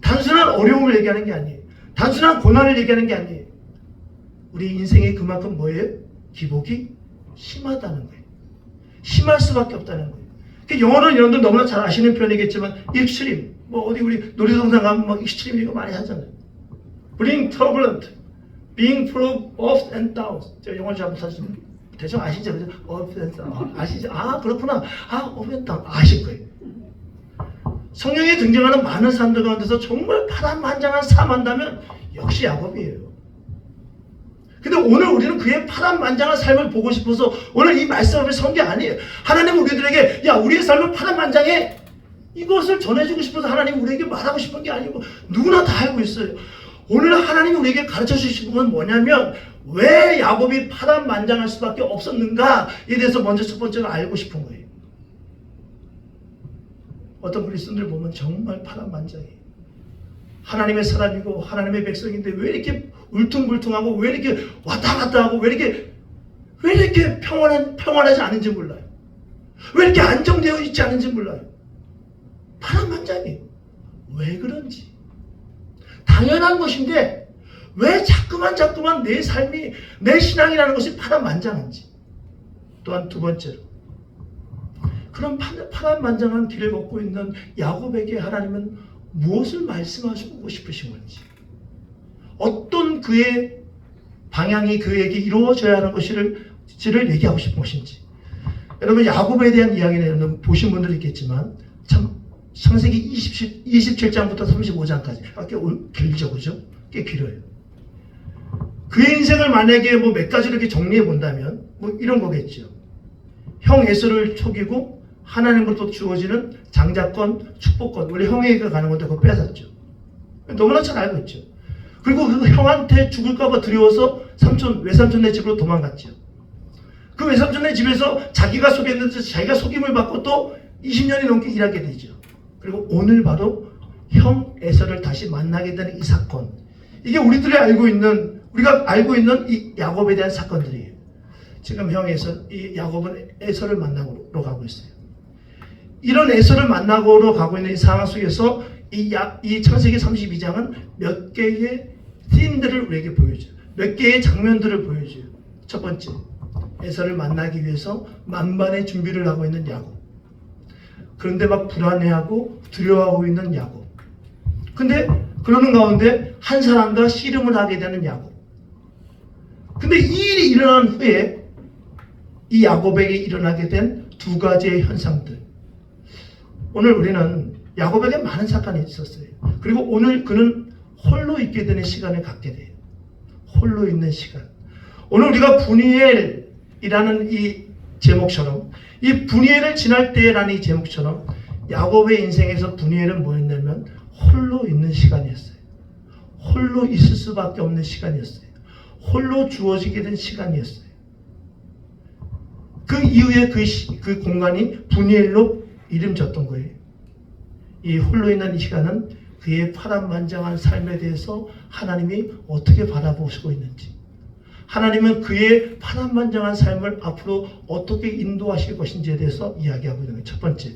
단순한 어려움을 얘기하는 게 아니에요. 단순한 고난을 얘기하는 게 아니에요. 우리 인생이 그만큼 뭐예요? 기복이 심하다는 거예요. 심할 수밖에 없다는 거예요. 영어는 여러분들 너무나 잘 아시는 표현이겠지만 익스트림, 뭐 어디 우리 놀이동산 가면 막 익스트림 이거 많이 하잖아요. Being turbulent, being full of ups and downs. 제가 영어를 잘 못하지만 대충 아시죠? 그죠? Ups and downs. 아시죠? 아 그렇구나. Up and down. 아실 거예요. 성경에 등장하는 많은 사람들 가운데서 정말 파란만장한 삶 한다면 역시 야곱이에요. 근데 오늘 우리는 그의 파란만장한 삶을 보고 싶어서 오늘 이 말씀을 선 게 아니에요. 하나님은 우리들에게 야 우리의 삶은 파란만장해 이것을 전해주고 싶어서 하나님이 우리에게 말하고 싶은 게 아니고 누구나 다 알고 있어요. 오늘 하나님이 우리에게 가르쳐 주신 건 뭐냐면 왜 야곱이 파란만장할 수밖에 없었는가에 대해서 먼저 첫 번째로 알고 싶은 거예요. 어떤 그리스도인들 보면 정말 파란만장해요. 하나님의 사람이고 하나님의 백성인데 왜 이렇게 울퉁불퉁하고 왜 이렇게 왔다 갔다 하고 왜 이렇게 평안하지 않은지 몰라요. 왜 이렇게 안정되어 있지 않은지 몰라요. 파란만장해요. 왜 그런지. 당연한 것인데 왜 자꾸만 내 삶이 내 신앙이라는 것이 파란만장한지. 또한 두 번째로 그런 파란만장한 길을 걷고 있는 야곱에게 하나님은 무엇을 말씀하시고 싶으신 건지, 어떤 그의 방향이 그에게 이루어져야 하는 것을 얘기하고 싶은 것인지. 여러분 야곱에 대한 이야기는 여러분 보신 분들도 있겠지만 참 창세기 27장부터 35장까지 꽤 길죠, 그죠? 꽤 길어요. 그의 인생을 만약에 뭐 몇 가지로 이렇게 정리해 본다면 뭐 이런 거겠죠. 형 에서를 속이고 하나님으로부터 주어지는 장자권, 축복권, 원래 형에게 가는 건데 그거 뺏었죠. 너무나 잘 알고 있죠. 그리고 그 형한테 죽을까봐 두려워서 외삼촌네 집으로 도망갔죠. 그 외삼촌네 집에서 자기가 속였는데 자기가 속임을 받고 또 20년이 넘게 일하게 되죠. 그리고 오늘 바로 형 에서를 다시 만나게 되는 이 사건, 이게 우리가 알고 있는 이 야곱에 대한 사건들이에요. 지금 형 에서, 이 야곱은 에서를 만나러 가고 있어요. 이런 에서를 만나러 가고 있는 이 상황 속에서 이 창세기 32장은 몇 개의 씬들을 우리에게 보여줘요. 몇 개의 장면들을 보여줘요. 첫 번째, 에서를 만나기 위해서 만반의 준비를 하고 있는 야곱. 그런데 막 불안해하고 두려워하고 있는 야곱. 근데 그러는 가운데 한 사람과 씨름을 하게 되는 야곱. 근데 이 일이 일어난 후에 이 야곱에게 일어나게 된 두 가지의 현상들. 오늘 우리는 야곱에게 많은 사건이 있었어요. 그리고 오늘 그는 홀로 있게 되는 시간을 갖게 돼요. 홀로 있는 시간. 오늘 우리가 분이엘이라는 이 제목처럼, 이 분이엘을 지날 때라는 이 제목처럼 야곱의 인생에서 분이엘은 뭐였냐면 홀로 있는 시간이었어요. 홀로 있을 수밖에 없는 시간이었어요. 홀로 주어지게 된 시간이었어요. 그 이후에 그 공간이 분이엘로 이름 졌던 거예요. 이 홀로 있는 이 시간은 그의 파란만장한 삶에 대해서 하나님이 어떻게 바라보시고 있는지, 하나님은 그의 파란만장한 삶을 앞으로 어떻게 인도하실 것인지에 대해서 이야기하고 있는 거예요. 첫 번째,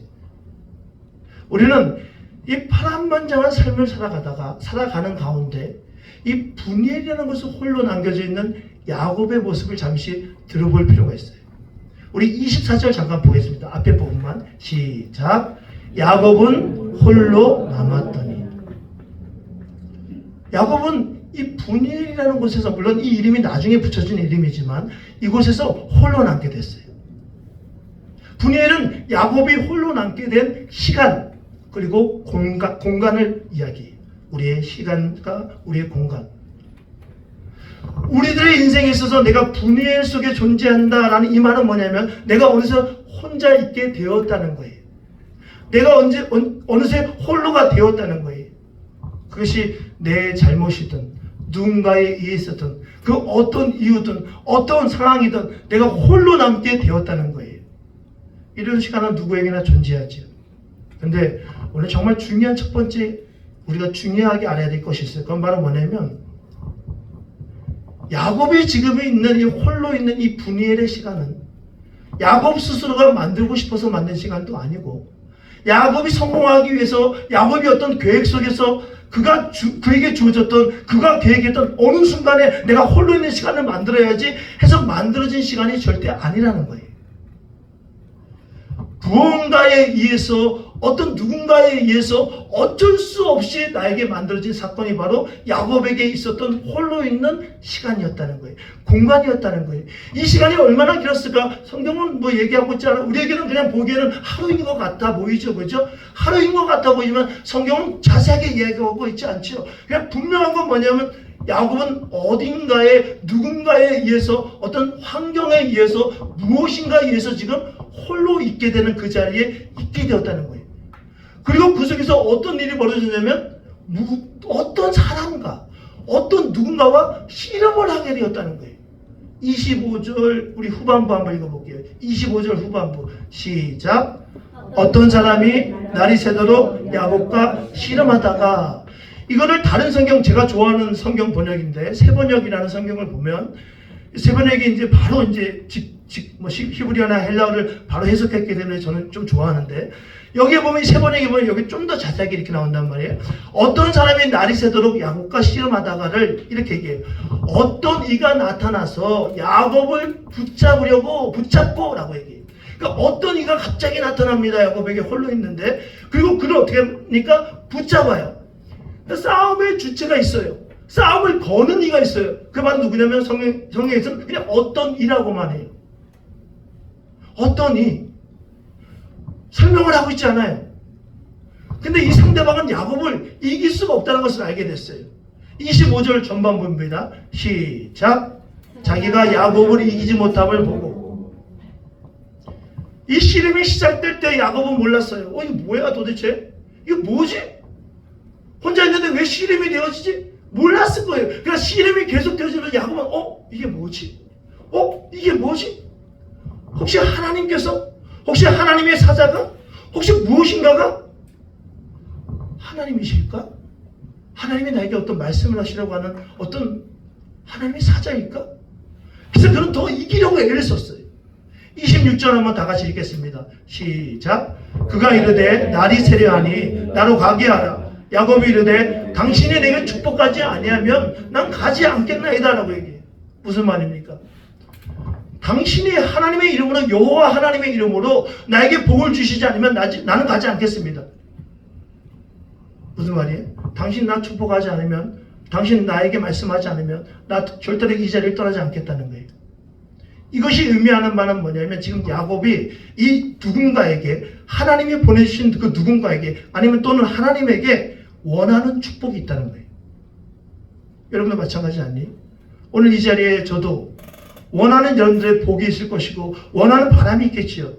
우리는 이 파란만장한 삶을 살아가는 가운데 이 분이엘이라는 것을 홀로 남겨져 있는 야곱의 모습을 잠시 들어볼 필요가 있어요. 우리 24절 잠깐 보겠습니다. 앞에 부분만 시작. 야곱은 홀로 남았더니. 야곱은 이 분이엘이라는 곳에서, 물론 이 이름이 나중에 붙여진 이름이지만 이곳에서 홀로 남게 됐어요. 분이엘은 야곱이 홀로 남게 된 시간, 그리고 공간을 이야기해요. 우리의 시간과 우리의 공간. 우리들의 인생에 있어서 내가 분이엘 속에 존재한다라는 이 말은 뭐냐면 내가 어느새 혼자 있게 되었다는 거예요. 내가 어느새 홀로가 되었다는 거예요. 그것이 내 잘못이든 누군가에 의해서든 그 어떤 이유든 어떤 상황이든 내가 홀로 남게 되었다는 거예요. 이런 시간은 누구에게나 존재하죠. 근데 오늘 정말 중요한 첫 번째 우리가 중요하게 알아야 될 것이 있어요. 그건 바로 뭐냐면 야곱이 지금 있는 이 홀로 있는 이 분이엘의 시간은 야곱 스스로가 만들고 싶어서 만든 시간도 아니고, 야곱이 성공하기 위해서 야곱이 어떤 계획 속에서 그에게 주어졌던, 그가 계획했던 어느 순간에 내가 홀로 있는 시간을 만들어야지 해서 만들어진 시간이 절대 아니라는 거예요. 무언가에 의해서, 어떤 누군가에 의해서 어쩔 수 없이 나에게 만들어진 사건이 바로 야곱에게 있었던 홀로 있는 시간이었다는 거예요. 공간이었다는 거예요. 이 시간이 얼마나 길었을까? 성경은 뭐 얘기하고 있지 않아. 우리에게는 그냥 보기에는 하루인 것 같아 보이죠, 그죠? 하루인 것 같아 보이지만 성경은 자세하게 이야기하고 있지 않죠. 그냥 분명한 건 뭐냐면 야곱은 어딘가에, 누군가에 의해서, 어떤 환경에 의해서, 무엇인가에 의해서 지금 홀로 있게 되는 그 자리에 있게 되었다는 거예요. 그리고 그 속에서 어떤 일이 벌어졌냐면 어떤 사람과 어떤 누군가와 씨름을 하게 되었다는 거예요. 25절 우리 후반부 한번 읽어볼게요. 25절 후반부 시작. 어떤 사람이 날이 새도록 야곱과 씨름하다가, 이거를 다른 성경, 제가 좋아하는 성경 번역인데 세번역이라는 성경을 보면 세번역이 이제 바로 이제 히브리어나 헬라어를 바로 해석했기 때문에 저는 좀 좋아하는데, 여기에 보면 세번역에 보면 여기 좀 더 자세하게 이렇게 나온단 말이에요. 어떤 사람이 날이 새도록 야곱과 씨름하다가를 이렇게 얘기해요. 어떤 이가 나타나서 야곱을 붙잡고 라고 얘기해요. 그러니까 어떤 이가 갑자기 나타납니다. 야곱에게 홀로 있는데, 그리고 그를 어떻게 합니까? 붙잡아요. 싸움의 주체가 있어요. 싸움을 거는 이가 있어요. 그 말은 누구냐면 성경에서는 그냥 어떤 이라고만 해요. 어떤 이. 설명을 하고 있지 않아요. 근데 이 상대방은 야곱을 이길 수가 없다는 것을 알게 됐어요. 25절 전반부입니다. 시작. 자기가 야곱을 이기지 못함을 보고. 이 씨름이 시작될 때 야곱은 몰랐어요. 이거 뭐야 도대체? 이거 뭐지? 혼자 있는데 왜 씨름이 되어지지? 몰랐을 거예요. 그러니까 씨름이 계속 되어지면서 야곱은 이게 뭐지? 이게 뭐지? 혹시 하나님께서? 혹시 하나님의 사자가? 혹시 무엇인가가? 하나님이실까? 하나님이 나에게 어떤 말씀을 하시려고 하는 어떤 하나님의 사자일까? 그래서 그는 더 이기려고 애를 썼어요. 26절 한번 다 같이 읽겠습니다. 시작. 그가 이르되 날이 세려하니 나로 가게 하라. 야곱이 이르되 당신이 내게 축복하지 아니하면 난 가지 않겠나이다 라고 얘기해요. 무슨 말입니까? 당신이 하나님의 이름으로, 여호와 하나님의 이름으로 나에게 복을 주시지 않으면 나는 가지 않겠습니다. 무슨 말이에요? 당신 나 축복하지 않으면, 당신 나에게 말씀하지 않으면 나 절대로 이 자리를 떠나지 않겠다는 거예요. 이것이 의미하는 바는 뭐냐면 지금 야곱이 이 누군가에게 하나님이 보내주신 그 누군가에게 아니면 또는 하나님에게 원하는 축복이 있다는 거예요. 여러분도 마찬가지 아니? 오늘 이 자리에 저도 원하는 여러분들의 복이 있을 것이고 원하는 바람이 있겠지요.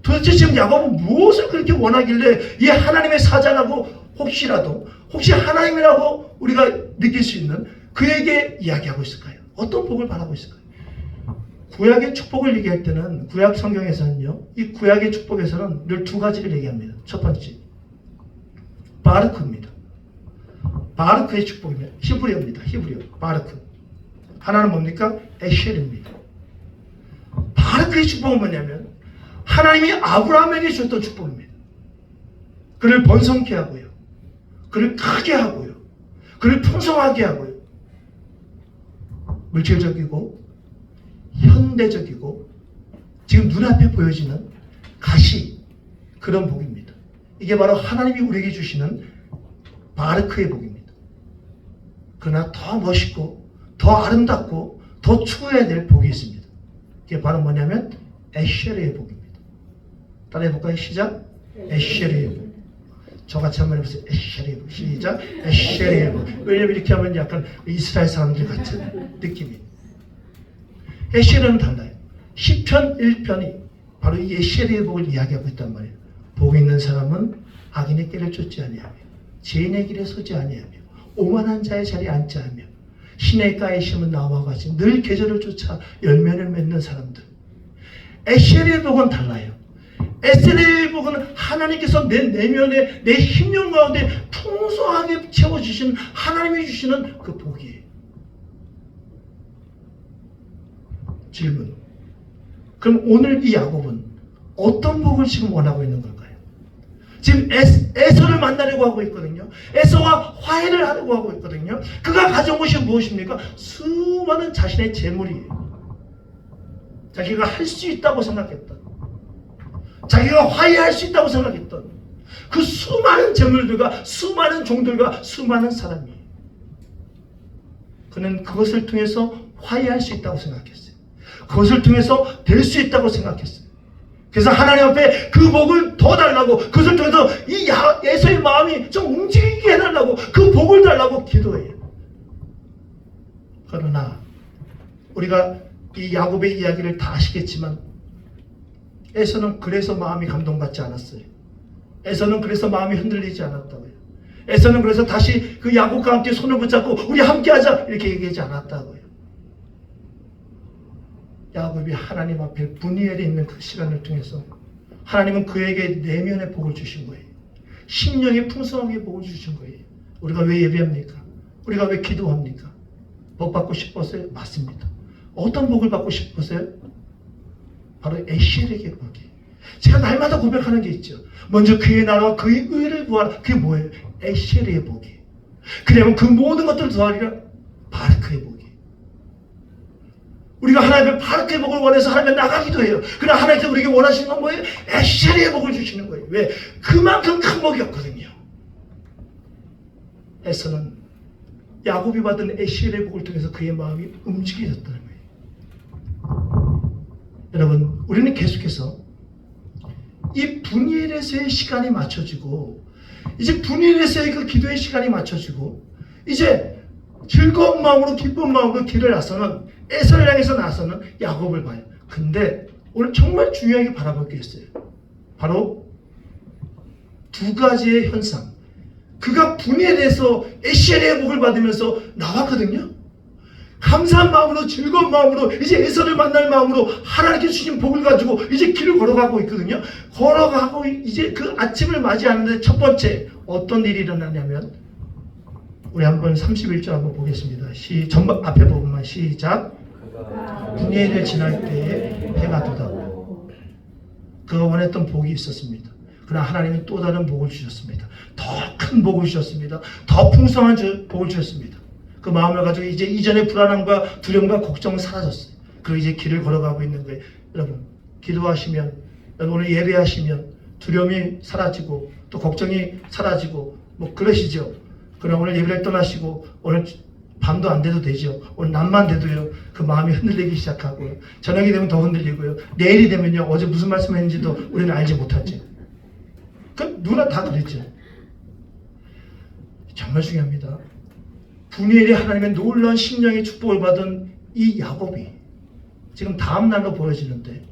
도대체 지금 야곱은 무엇을 그렇게 원하길래 이 하나님의 사자라고 혹시 하나님이라고 우리가 느낄 수 있는 그에게 이야기하고 있을까요? 어떤 복을 바라고 있을까요? 구약의 축복을 얘기할 때는 구약 성경에서는요, 이 구약의 축복에서는 늘 두 가지를 얘기합니다. 첫 번째, 바르크입니다. 바르크의 축복입니다. 히브리어입니다. 히브리어. 바르크. 하나는 뭡니까? 에쉘입니다. 바르크의 축복은 뭐냐면 하나님이 아브라함에게 주셨던 축복입니다. 그를 번성케 하고요. 그를 크게 하고요. 그를 풍성하게 하고요. 물질적이고 현대적이고 지금 눈앞에 보여지는 가시 그런 복입니다. 이게 바로 하나님이 우리에게 주시는 바르크의 복입니다. 그러나 더 멋있고 더 아름답고 더 추구해야 될 복이 있습니다. 이게 바로 뭐냐면 에쉘의 복입니다. 따라해볼까요? 시작. 에쉘의 복. 저같이 한번 해보세요. 에쉘의 복. 시작. 에쉘의 복. 왜냐면 이렇게 하면 약간 이스라엘 사람들 같은 느낌이. 에쉘은 달라요. 시편 1편이 바로 이 에쉘의 복을 이야기하고 있단 말이에요. 복 있는 사람은 악인의 길을 쫓지 아니하며 죄인의 길에 서지 아니하며 오만한 자의 자리에 앉지 않으며 시냇가에 심은 나무와 같이 늘 계절을 쫓아 열매를 맺는 사람들. 에셀의 복은 달라요. 에셀의 복은 하나님께서 내 내면에 내 심령 가운데 풍성하게 채워주신 하나님이 주시는 그 복이에요. 질문. 그럼 오늘 이 야곱은 어떤 복을 지금 원하고 있는 걸까요? 지금 에서를 만나려고 하고 있거든요. 에서와 화해를 하려고 하고 있거든요. 그가 가져온 것이 무엇입니까? 수많은 자신의 재물이에요. 자기가 할 수 있다고 생각했던, 자기가 화해할 수 있다고 생각했던 그 수많은 재물들과 수많은 종들과 수많은 사람이에요. 그는 그것을 통해서 화해할 수 있다고 생각했어요. 그것을 통해서 될 수 있다고 생각했어요. 그래서 하나님 앞에 그 복을 더 달라고, 그것을 통해서 이 에서의 마음이 좀 움직이게 해달라고, 그 복을 달라고 기도해요. 그러나 우리가 이 야곱의 이야기를 다 아시겠지만 에서는 그래서 마음이 감동받지 않았어요. 에서는 그래서 마음이 흔들리지 않았다고요. 에서는 그래서 다시 그 야곱과 함께 손을 붙잡고 우리 함께 하자 이렇게 얘기하지 않았다고요. 야곱이 하나님 앞에 분이엘에 있는 그 시간을 통해서 하나님은 그에게 내면의 복을 주신 거예요. 심령의 풍성하게 복을 주신 거예요. 우리가 왜 예배합니까? 우리가 왜 기도합니까? 복 받고 싶었어요? 맞습니다. 어떤 복을 받고 싶었어요? 바로 에셀에게 복이에요. 제가 날마다 고백하는 게 있죠. 먼저 그의 나라와 그의 의를 구하라. 그게 뭐예요? 에셀의 복이에요. 그러면 그 모든 것들을 더하리라. 바르크의 복이에요. 우리가 하나님의 바르크의 복을 원해서 하나님께 나가기도 해요. 그러나 하나님께서 우리에게 원하시는 건 뭐예요? 에셀의 복을 주시는 거예요. 왜? 그만큼 큰 복이었거든요. 에서는 야곱이 받은 에셀의 복을 통해서 그의 마음이 움직여졌다는 거예요. 여러분, 우리는 계속해서 이 분이엘에서의 시간이 맞춰지고, 이제 분이엘에서의 그 기도의 시간이 맞춰지고, 이제 즐거운 마음으로 기쁜 마음으로 길을 나서는 에서를 향해서 나서는 야곱을 봐요. 근데 오늘 정말 중요하게 바라볼 게 있어요. 바로 두 가지의 현상. 그가 분이엘에서 에셀의 복을 받으면서 나왔거든요. 감사한 마음으로, 즐거운 마음으로, 이제 에서를 만날 마음으로 하나님께 주신 복을 가지고 이제 길을 걸어가고 있거든요. 걸어가고 이제 그 아침을 맞이하는데 첫 번째 어떤 일이 일어나냐면, 우리 한번 31절 한번 보겠습니다. 전반 앞에 부분만 시작. 분이엘을 지날 때에 해가 돋았고, 그가 원했던 복이 있었습니다. 그러나 하나님은 또 다른 복을 주셨습니다. 더 큰 복을 주셨습니다. 더 풍성한 복을 주셨습니다. 그 마음을 가지고 이제 이전의 불안함과 두려움과 걱정은 사라졌어요. 그리고 이제 길을 걸어가고 있는 거예요. 여러분, 기도하시면, 여러분 오늘 예배하시면 두려움이 사라지고 또 걱정이 사라지고 뭐 그러시죠. 그러나 오늘 예배를 떠나시고 오늘 밤도 안 돼도 되죠. 오늘 낮만 돼도요. 그 마음이 흔들리기 시작하고요. 저녁이 되면 더 흔들리고요. 내일이 되면요. 어제 무슨 말씀했는지도 우리는 알지 못하죠. 그 누구나 다 그랬죠. 정말 중요합니다. 분이엘이 하나님의 놀라운 심령의 축복을 받은 이 야곱이 지금 다음 날로 보여지는데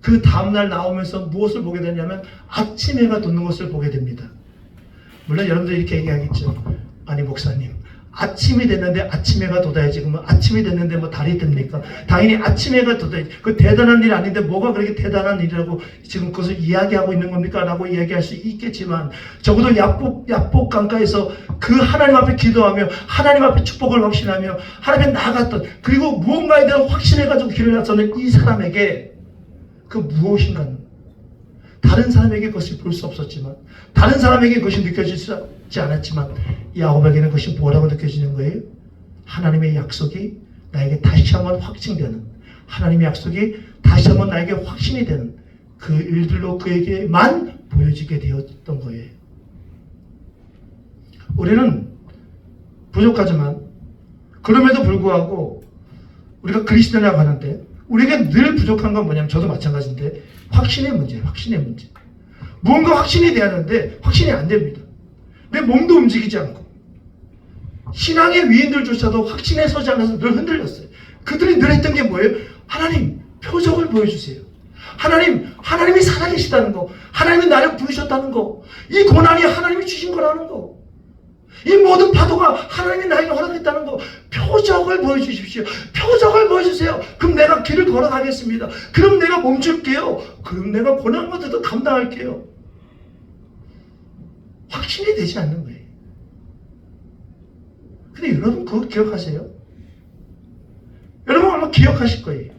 그 다음 날 나오면서 무엇을 보게 되냐면 아침 해가 돋는 것을 보게 됩니다. 물론 여러분들이 이렇게 얘기하겠죠. 아니 목사님 아침이 됐는데 아침 해가 돋아야지. 그러면 아침이 됐는데 뭐 달이 됩니까? 당연히 아침 해가 돋아야지. 그 대단한 일 아닌데 뭐가 그렇게 대단한 일이라고 지금 그것을 이야기하고 있는 겁니까? 라고 이야기할 수 있겠지만 적어도 야복 강가에서 그 하나님 앞에 기도하며 하나님 앞에 축복을 확신하며 하나님에 나아갔던 그리고 무언가에 대한 확신해가지고 길을 나서는 이 사람에게 그 무엇인가는 다른 사람에게 그것이 볼 수 없었지만 다른 사람에게 그것이 느껴지지 않았지만 야곱에게는 그것이 뭐라고 느껴지는 거예요? 하나님의 약속이 나에게 다시 한번 확증되는 하나님의 약속이 다시 한번 나에게 확신이 되는 그 일들로 그에게만 보여지게 되었던 거예요. 우리는 부족하지만 그럼에도 불구하고 우리가 그리스도라고 하는데 우리에게 늘 부족한 건 뭐냐면 저도 마찬가지인데 확신의 문제예요. 확신의 문제. 무언가 확신이 돼야 하는데 확신이 안 됩니다. 내 몸도 움직이지 않고 신앙의 위인들조차도 확신에 서지 않아서 늘 흔들렸어요. 그들이 늘 했던 게 뭐예요? 하나님 표적을 보여주세요. 하나님이 살아계시다는 거, 하나님이 나를 부르셨다는 거, 이 고난이 하나님이 주신 거라는 거, 이 모든 파도가 하나님이 나에게 허락했다는 거, 표적을 보여주십시오. 표적을 보여주세요. 그럼 내가 길을 걸어가겠습니다. 그럼 내가 멈출게요. 그럼 내가 고난 것들도 감당할게요. 확신이 되지 않는 거예요. 근데 여러분 그거 기억하세요? 여러분 아마 기억하실 거예요.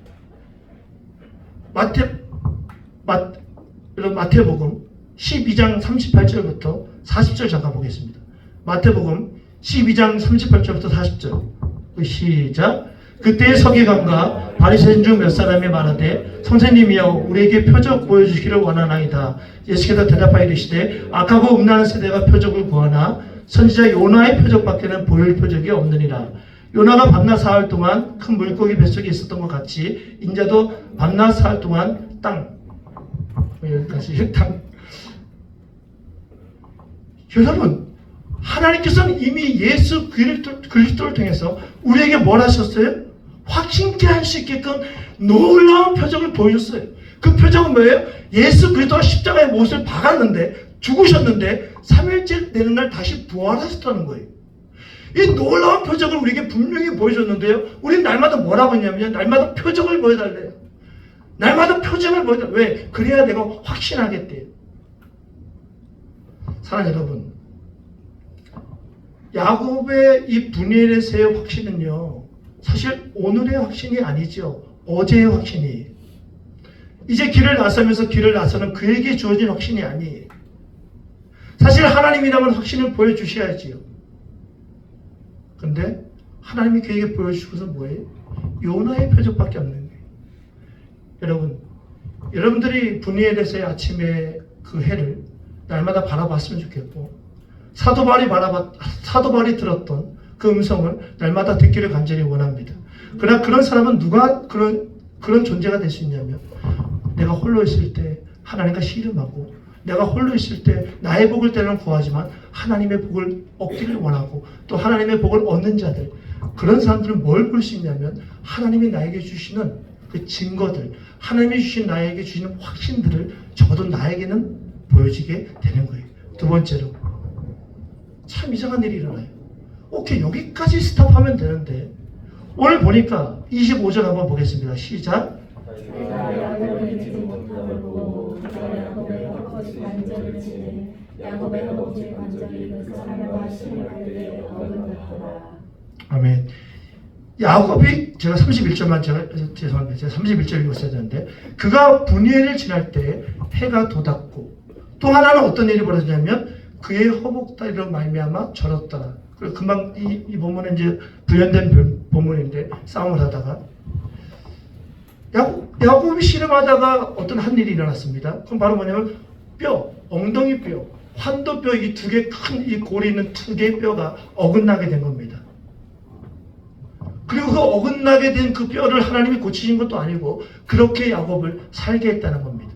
마태복음 12장 38절부터 40절 잠깐 보겠습니다. 마태복음 12장 38절부터 40절 시작. 그때 서기관과 바리새인 중 몇 사람이 말하되 선생님이여 우리에게 표적 보여주시기를 원하나이다. 예수께서 대답하여 이르시되 악하고 음란한 세대가 표적을 구하나 선지자 요나의 표적밖에는 보일 표적이 없느니라. 요나가 밤낮 사흘 동안 큰 물고기 뱃속에 있었던 것 같이 인자도 밤낮 사흘 동안 여기까지 여러분 하나님께서는 이미 예수 그리스도를 통해서 우리에게 뭘 하셨어요? 확신케 할 수 있게끔 놀라운 표적을 보여줬어요. 그 표적은 뭐예요? 예수 그리스도가 십자가에 못을 박았는데 죽으셨는데 3일째 되는 날 다시 부활하셨다는 거예요. 이 놀라운 표적을 우리에게 분명히 보여줬는데요. 우린 날마다 뭐라고 했냐면 날마다 표적을 보여달래요. 날마다 표적을 보여달래요. 왜? 그래야 내가 확신하겠대요. 사랑하는 여러분, 야곱의 이 분이엘에서의 확신은요 사실 오늘의 확신이 아니죠. 어제의 확신이에요. 이제 길을 나서면서 길을 나서는 그에게 주어진 확신이 아니에요. 사실 하나님이라면 확신을 보여주셔야지요. 근데 하나님이 그에게 보여주셔서 뭐예요? 요나의 표적밖에 없는 거예요. 여러분, 여러분들이 분이엘에서의 아침에 그 해를 날마다 바라봤으면 좋겠고 사도바울이 들었던 그 음성을 날마다 듣기를 간절히 원합니다. 그러나 그런 사람은 누가 그런 존재가 될 수 있냐면 내가 홀로 있을 때 하나님과 씨름하고 내가 홀로 있을 때 나의 복을 때로는 구하지만 하나님의 복을 얻기를 원하고 또 하나님의 복을 얻는 자들 그런 사람들은 뭘 볼 수 있냐면 하나님이 나에게 주시는 그 증거들 하나님이 나에게 주시는 확신들을 적어도 나에게는 보여지게 되는 거예요. 두 번째로 참 이상한 일이 일어나요. 오케이 여기까지 스탑하면 되는데 오늘 보니까 25절 한번 보겠습니다. 시작. 내가 야곱을 믿지 못함을 보고 내가 야곱의 헛것이 관절을 치니 야곱의 허벅지 관절이 그 사람과 심을 때에 어긋났더라. 아멘. 야곱이 제가 31절만 죄송합니다. 제가 31절 읽었어야 되는데 그가 분이엘을 지날 때 해가 돋았고 또 하나는 어떤 일이 벌어지냐면 그의 허벅다리로 말미암아 절었더라. 그리고 금방 이 본문은 이제 부연된 본문인데 싸움을 하다가 야곱이 씨름하다가 어떤 한 일이 일어났습니다. 그럼 바로 뭐냐면 엉덩이 뼈, 환도뼈 이 두 개 큰 이 골이 있는 두 개의 뼈가 어긋나게 된 겁니다. 그리고 그 어긋나게 된 그 뼈를 하나님이 고치신 것도 아니고 그렇게 야곱을 살게 했다는 겁니다.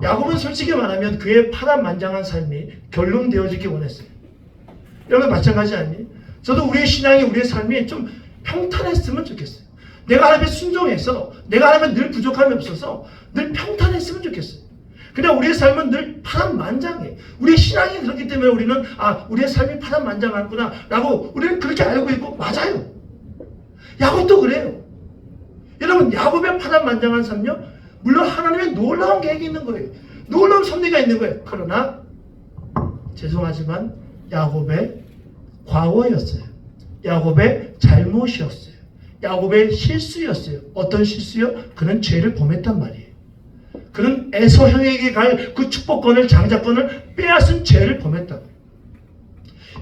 야곱은 솔직히 말하면 그의 파란만장한 삶이 결론되어지기 원했어요. 여러분 마찬가지 아니에요? 저도 우리의 신앙이, 우리의 삶이 좀 평탄했으면 좋겠어요. 내가 하나님께 순종해서, 내가 하나님께 늘 부족함이 없어서 늘 평탄했으면 좋겠어요. 그냥 우리의 삶은 늘 파란만장해. 우리의 신앙이 그렇기 때문에 우리는 우리의 삶이 파란만장하구나 라고 우리는 그렇게 알고 있고 맞아요. 야곱도 그래요. 여러분 야곱의 파란만장한 삶요, 물론 하나님의 놀라운 계획이 있는 거예요. 놀라운 섭리가 있는 거예요. 그러나 죄송하지만 야곱의 과오였어요. 야곱의 잘못이었어요. 야곱의 실수였어요. 어떤 실수요? 그는 죄를 범했단 말이에요. 그는 에서 형에게 갈 그 축복권을, 장자권을 빼앗은 죄를 범했다고.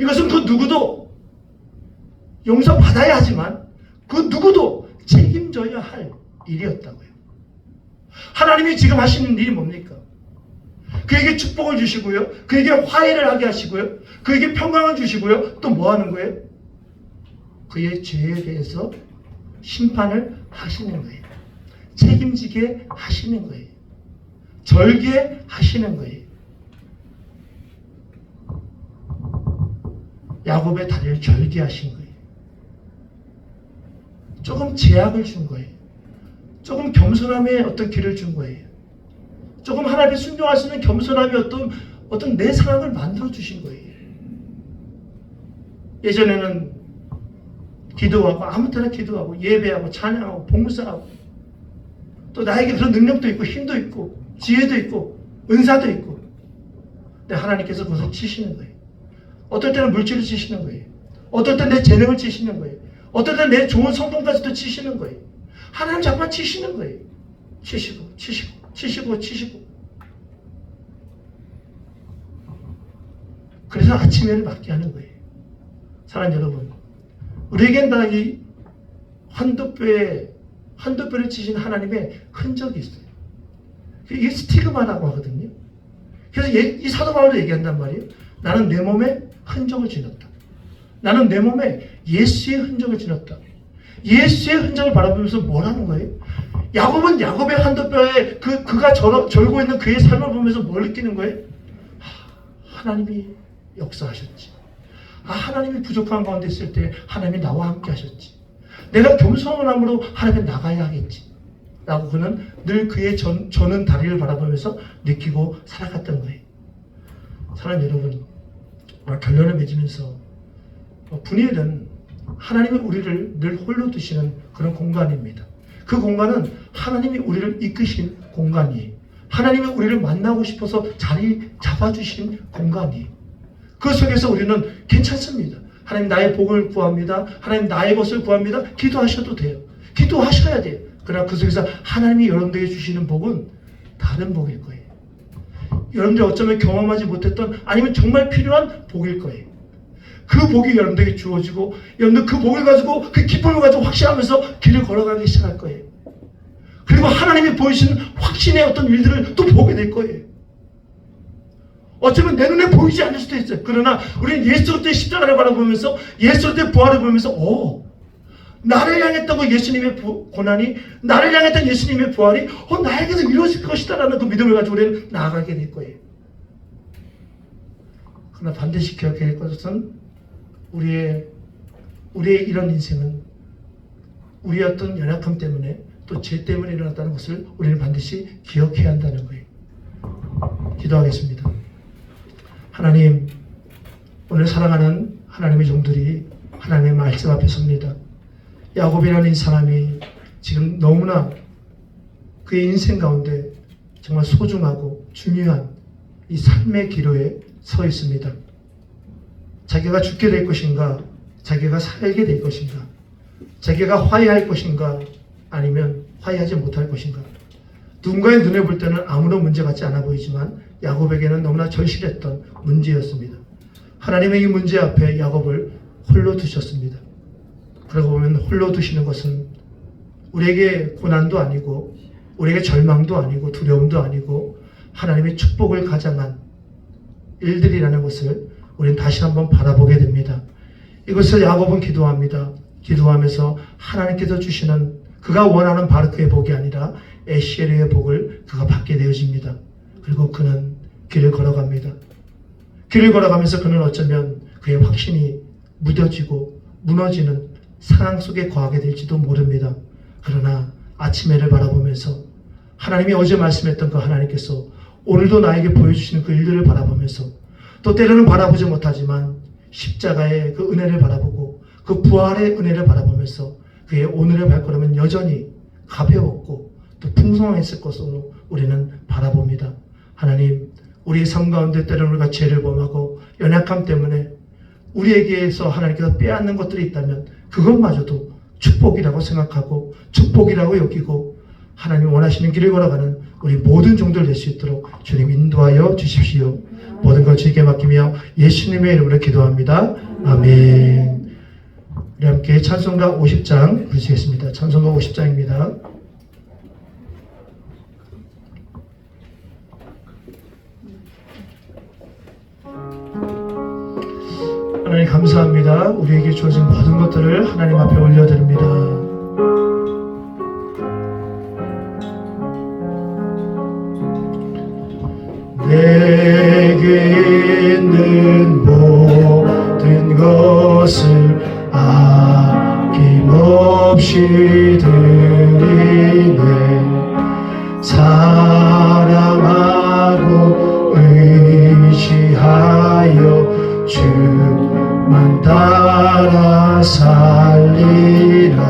이것은 그 누구도 용서받아야 하지만 그 누구도 책임져야 할 일이었다고요. 하나님이 지금 하시는 일이 뭡니까? 그에게 축복을 주시고요. 그에게 화해를 하게 하시고요. 그에게 평강을 주시고요. 또 뭐 하는 거예요? 그의 죄에 대해서 심판을 하시는 거예요. 책임지게 하시는 거예요. 절개하시는 거예요. 야곱의 다리를 절개하신 거예요. 조금 제약을 준 거예요. 조금 겸손함의 어떤 길을 준 거예요. 조금 하나님께 순종할 수 있는 겸손함의 어떤 내 상황을 만들어 주신 거예요. 예전에는 기도하고 아무 때나 기도하고 예배하고 찬양하고 봉사하고 또 나에게 그런 능력도 있고 힘도 있고 지혜도 있고 은사도 있고, 근데 하나님께서 그것을 치시는 거예요. 어떨 때는 물질을 치시는 거예요. 어떨 때는 내 재능을 치시는 거예요. 어떨 때는 내 좋은 성품까지도 치시는 거예요. 하나님 자꾸만 치시는 거예요. 치시고 그래서 아침에를 맞게 하는 거예요. 사랑하는 여러분, 우리에겐 다 이 한두 뼈를 치신 하나님의 흔적이 있어요. 이게 스티그마라고 하거든요. 그래서 이 사도 바울도 얘기한단 말이에요. 나는 내 몸에 흔적을 지녔다. 나는 내 몸에 예수의 흔적을 지녔다. 예수의 흔적을 바라보면서 뭐라는 거예요? 야곱은 야곱의 한두 뼈에 그가 절고 있는 그의 삶을 보면서 뭘 느끼는 거예요? 하나님이 역사하셨지. 하나님이 부족한 가운데 있을 때 하나님이 나와 함께 하셨지. 내가 겸손함으로 하나님께 나가야 하겠지. 라고 그는 늘 그의 저는 다리를 바라보면서 느끼고 살아갔던 거예요. 사랑하는 여러분, 결론을 맺으면서 분일은 하나님이 우리를 늘 홀로 두시는 그런 공간입니다. 그 공간은 하나님이 우리를 이끄신 공간이에요. 하나님이 우리를 만나고 싶어서 자리 잡아주신 공간이에요. 그 속에서 우리는 괜찮습니다. 하나님 나의 복을 구합니다. 하나님 나의 것을 구합니다. 기도하셔도 돼요. 기도하셔야 돼요. 그러나 그 속에서 하나님이 여러분들에게 주시는 복은 다른 복일 거예요. 여러분들이 어쩌면 경험하지 못했던, 아니면 정말 필요한 복일 거예요. 그 복이 여러분들에게 주어지고 여러분들 그 복을 가지고 그 기쁨을 가지고 확신하면서 길을 걸어가기 시작할 거예요. 그리고 하나님이 보이시는 확신의 어떤 일들을 또 보게 될 거예요. 어쩌면 내 눈에 보이지 않을 수도 있어요. 그러나 우리는 예수 그리스도의 십자가를 바라보면서 예수 그리스도의 부활을 보면서 나를 향했던 예수님의 고난이, 나를 향했던 예수님의 부활이 나에게도 이루어질 것이다라는 그 믿음을 가지고 우리는 나아가게 될 거예요. 그러나 반드시 기억해야 할 것은 우리의 이런 인생은 우리의 어떤 연약함 때문에 또 죄 때문에 일어났다는 것을 우리는 반드시 기억해야 한다는 거예요. 기도하겠습니다. 하나님, 오늘 사랑하는 하나님의 종들이 하나님의 말씀 앞에 섭니다. 야곱이라는 이 사람이 지금 너무나 그의 인생 가운데 정말 소중하고 중요한 이 삶의 기로에 서 있습니다. 자기가 죽게 될 것인가, 자기가 살게 될 것인가, 자기가 화해할 것인가, 아니면 화해하지 못할 것인가. 누군가의 눈에 볼 때는 아무런 문제 같지 않아 보이지만 야곱에게는 너무나 절실했던 문제였습니다. 하나님의 이 문제 앞에 야곱을 홀로 두셨습니다. 그러고 보면 홀로 두시는 것은 우리에게 고난도 아니고 우리에게 절망도 아니고 두려움도 아니고 하나님의 축복을 가장한 일들이라는 것을 우리는 다시 한번 바라보게 됩니다. 이것을 야곱은 기도합니다. 기도하면서 하나님께서 주시는 그가 원하는 바르크의 복이 아니라 에시엘의 복을 그가 받게 되어집니다. 그리고 그는 길을 걸어갑니다. 길을 걸어가면서 그는 어쩌면 그의 확신이 무뎌지고 무너지는 상황 속에 거하게 될지도 모릅니다. 그러나 아침해를 바라보면서 하나님이 어제 말씀했던 그 하나님께서 오늘도 나에게 보여주시는 그 일들을 바라보면서 또 때로는 바라보지 못하지만 십자가의 그 은혜를 바라보고 그 부활의 은혜를 바라보면서 그의 오늘의 발걸음은 여전히 가벼웠고 또 풍성했을 것으로 우리는 바라봅니다. 하나님, 우리의 삶 가운데 때로는 우리가 죄를 범하고 연약함 때문에 우리에게서 하나님께서 빼앗는 것들이 있다면 그것마저도 축복이라고 생각하고 축복이라고 여기고 하나님 원하시는 길을 걸어가는 우리 모든 종들 될 수 있도록 주님 인도하여 주십시오. 모든 것 주님께 맡기며 예수님의 이름으로 기도합니다. 아멘. 우리 함께 찬송가 50장 부르시겠습니다. 찬송가 50장입니다. 하나님 감사합니다. 우리에게 주어진 모든 것들을 하나님 앞에 올려드립니다. 내게 있는 모든 것을 아낌없이 드리네. 사랑하고 의지하여 주만 따라 살리라.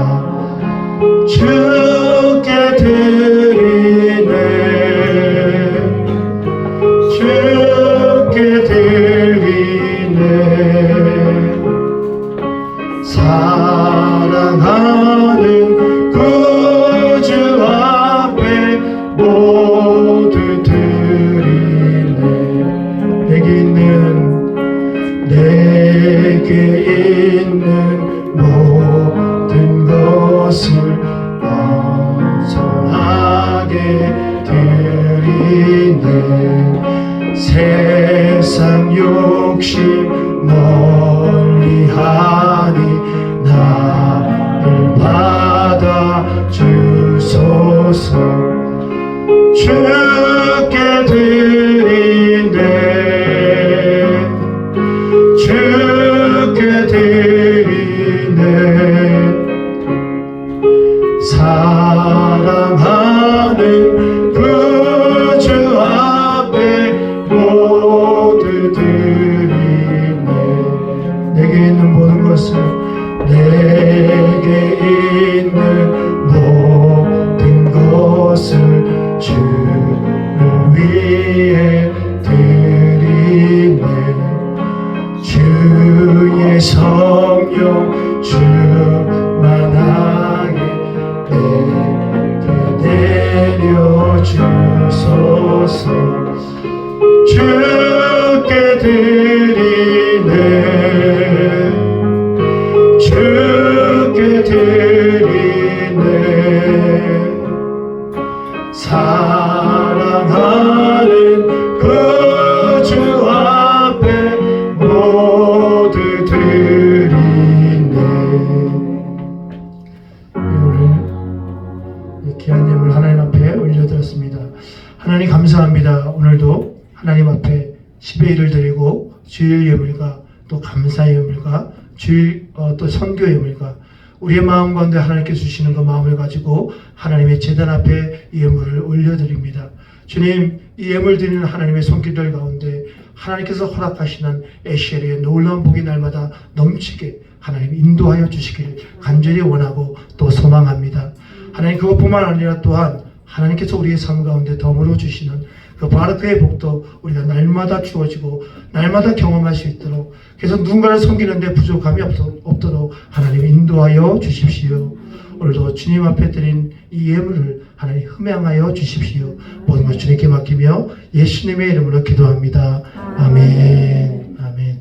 주께 드리네. 주께 드리네. 사랑하는 구주 앞에 모두 드리네. 내게 있는 모든 것을 온전하게 드리네. 세상 욕심 멀리하니 나를 받아 주소서. 주께 드리네. 주께 드리네. 사랑하는 구주 앞에 모두 드리네. 내게 있는 모든 것을 내게 있는 모든 것을 주를 위해 드리네. 주의 성령 충만하게 내게 내려주소서. 주께 드리네. 주께 드리네. 사랑하는 구주 앞에 모두 드리네. 오늘 귀한 예물 하나님 앞에 올려드렸습니다. 하나님 감사합니다. 오늘도 하나님 앞에 10의 1을 드리고 주일 예물과 또 감사의 예물과 주일 또 선교 예물과 우리의 마음 가운데 하나님께 주시는 그 마음을 가지고 하나님의 제단 앞에 이 예물을 올려드립니다. 주님, 이 예물 드리는 하나님의 손길들 가운데 하나님께서 허락하시는 에시엘의 놀라운 복이 날마다 넘치게 하나님 인도하여 주시길 간절히 원하고 또 소망합니다. 하나님, 그것뿐만 아니라 또한 하나님께서 우리의 삶 가운데 덤으로 주시는 그 바르크의 복도 우리가 날마다 주어지고 날마다 경험할 수 있도록, 그래서 누군가를 섬기는데 부족함이 없도록 하나님 인도하여 주십시오. 오늘도 주님 앞에 드린 이 예물을 하나님 흠양하여 주십시오. 모든 것 주님께 맡기며 예수님의 이름으로 기도합니다. 아멘. 아멘.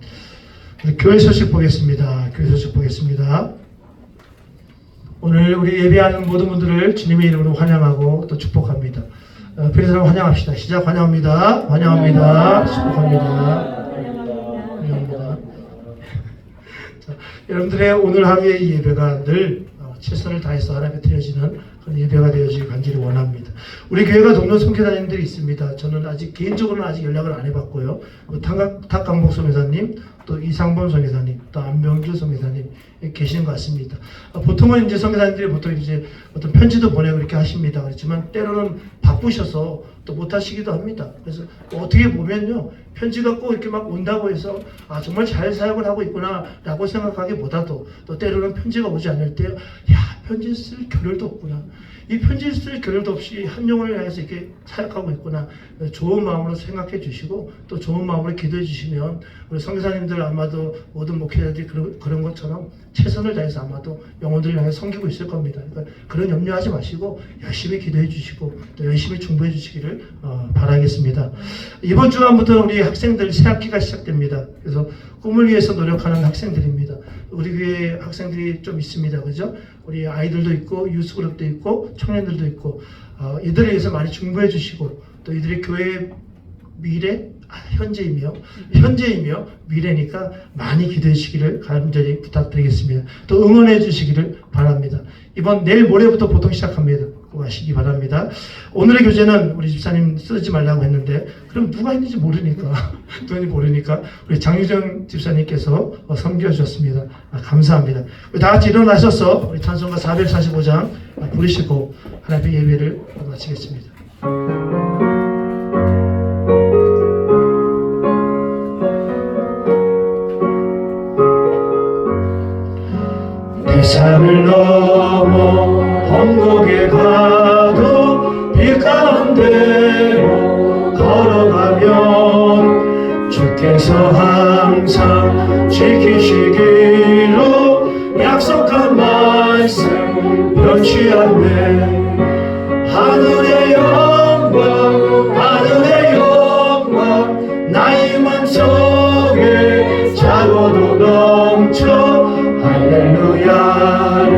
우리 교회 소식 보겠습니다. 교회 소식 보겠습니다. 오늘 우리 예배하는 모든 분들을 주님의 이름으로 환영하고 또 축복합니다. 그래서 환영합시다. 시작. 환영합니다. 환영합니다. 축복합니다. 환영합니다. 자, 여러분들의 오늘 하루의 이 예배가 늘 최선을 다해서 하나님께 드려지는 그런 예배가 되어지길 간절히 원합니다. 우리 교회가 동료 선교사님들이 있습니다. 저는 아직 개인적으로는 아직 연락을 안 해봤고요. 탁강복 선교사님, 또 이상범 선교사님, 또 안병규 선교사님 계시는 것 같습니다. 보통은 이제 선교사님들이 보통 이제 어떤 편지도 보내고 이렇게 하십니다. 그렇지만 때로는 바쁘셔서 또 못하시기도 합니다. 그래서 어떻게 보면요, 편지가 꼭 이렇게 막 온다고 해서 정말 잘 사역을 하고 있구나라고 생각하기보다도 또 때로는 편지가 오지 않을 때 편지 쓸 겨를도 없구나. 이 편지 쓸 겨를도 없이 한 영혼을 향해서 이렇게 사역하고 있구나. 좋은 마음으로 생각해 주시고 또 좋은 마음으로 기도해 주시면 우리 선교사님들 아마도 모든 목회자들이 그런 것처럼 최선을 다해서 아마도 영혼들을 향해 섬기고 있을 겁니다. 그러니까 그런 염려하지 마시고 열심히 기도해 주시고 또 열심히 중보해 주시기를 바라겠습니다. 이번 주간부터 우리 학생들 새 학기가 시작됩니다. 그래서 꿈을 위해서 노력하는 학생들입니다. 우리 교회 학생들이 좀 있습니다. 그죠? 우리 아이들도 있고 유스그룹도 있고 청년들도 있고 이들에 의해서 많이 중보해 주시고 또 이들의 교회의 미래, 현재이며 미래니까 많이 기도해 주시기를 간절히 부탁드리겠습니다. 또 응원해 주시기를 바랍니다. 이번 내일 모레부터 보통 시작합니다. 꼭 아시기 바랍니다. 오늘의 교재는 우리 집사님 쓰지 말라고 했는데 그럼 누가 있는지 모르니까 우리 장유정 집사님께서 섬겨주셨습니다. 감사합니다. 우리 다 같이 일어나셔서 우리 찬송가 445장 부르시고 하나님의 예배를 마치겠습니다. 산을 넘어 험곡에 가도 빛 가운데로 걸어가면 주께서 항상 지키시기로 약속한 말씀 변치 않네. 하늘의 영광 나의 맘속에 차고도 넘쳐 할렐루야를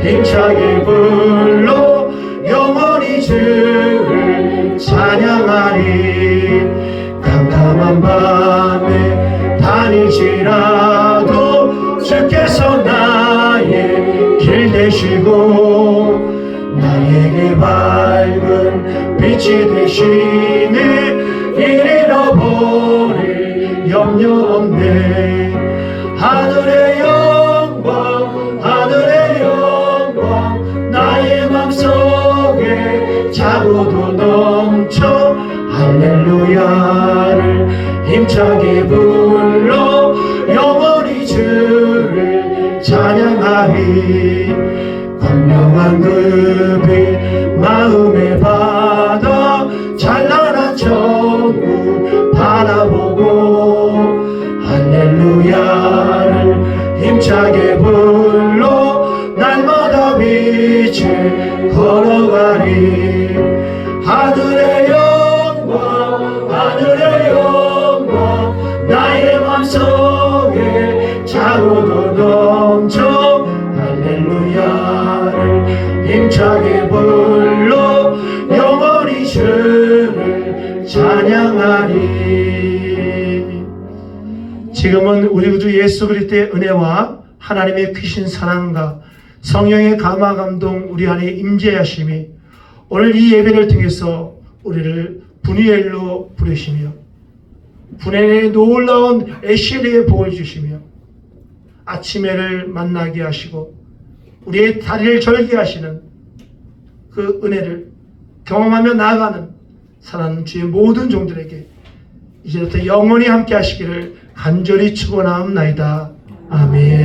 힘차게 불러 영원히 주를 찬양하리. 깜깜한 밤에 다닐지라도 주께서 나의 길 되시고 나에게 밝은 빛이 되시니 일 잃어버릴 염려 없네. 하늘의 영광 나의 맘속에 차고도 넘쳐 할렐루야를 힘차게 불러 영원히 주를 찬양하리. 광명한 그 빛 마음에 받아 찬란한 천국 바라보고 할렐루야를 힘차게 불러 날마다 빛을 걸어가리. 하늘의 영광 나의 맘속에 차고도 넘쳐 할렐루야를 힘차게 불러 영원히 주를 찬양하리. 지금은 우리 구주 예수 그리스도의 은혜와 하나님의 크신 사랑과 성령의 감화 감동 우리 안에 임재하심이 오늘 이 예배를 통해서 우리를 분이엘로 부르시며 분의 놀라운 에시리의 복을 주시며 아침에를 만나게 하시고 우리의 다리를 절게 하시는 그 은혜를 경험하며 나아가는 사랑하는 주의 모든 종들에게 이제부터 영원히 함께 하시기를 간절히 축원하옵나이다. 아멘.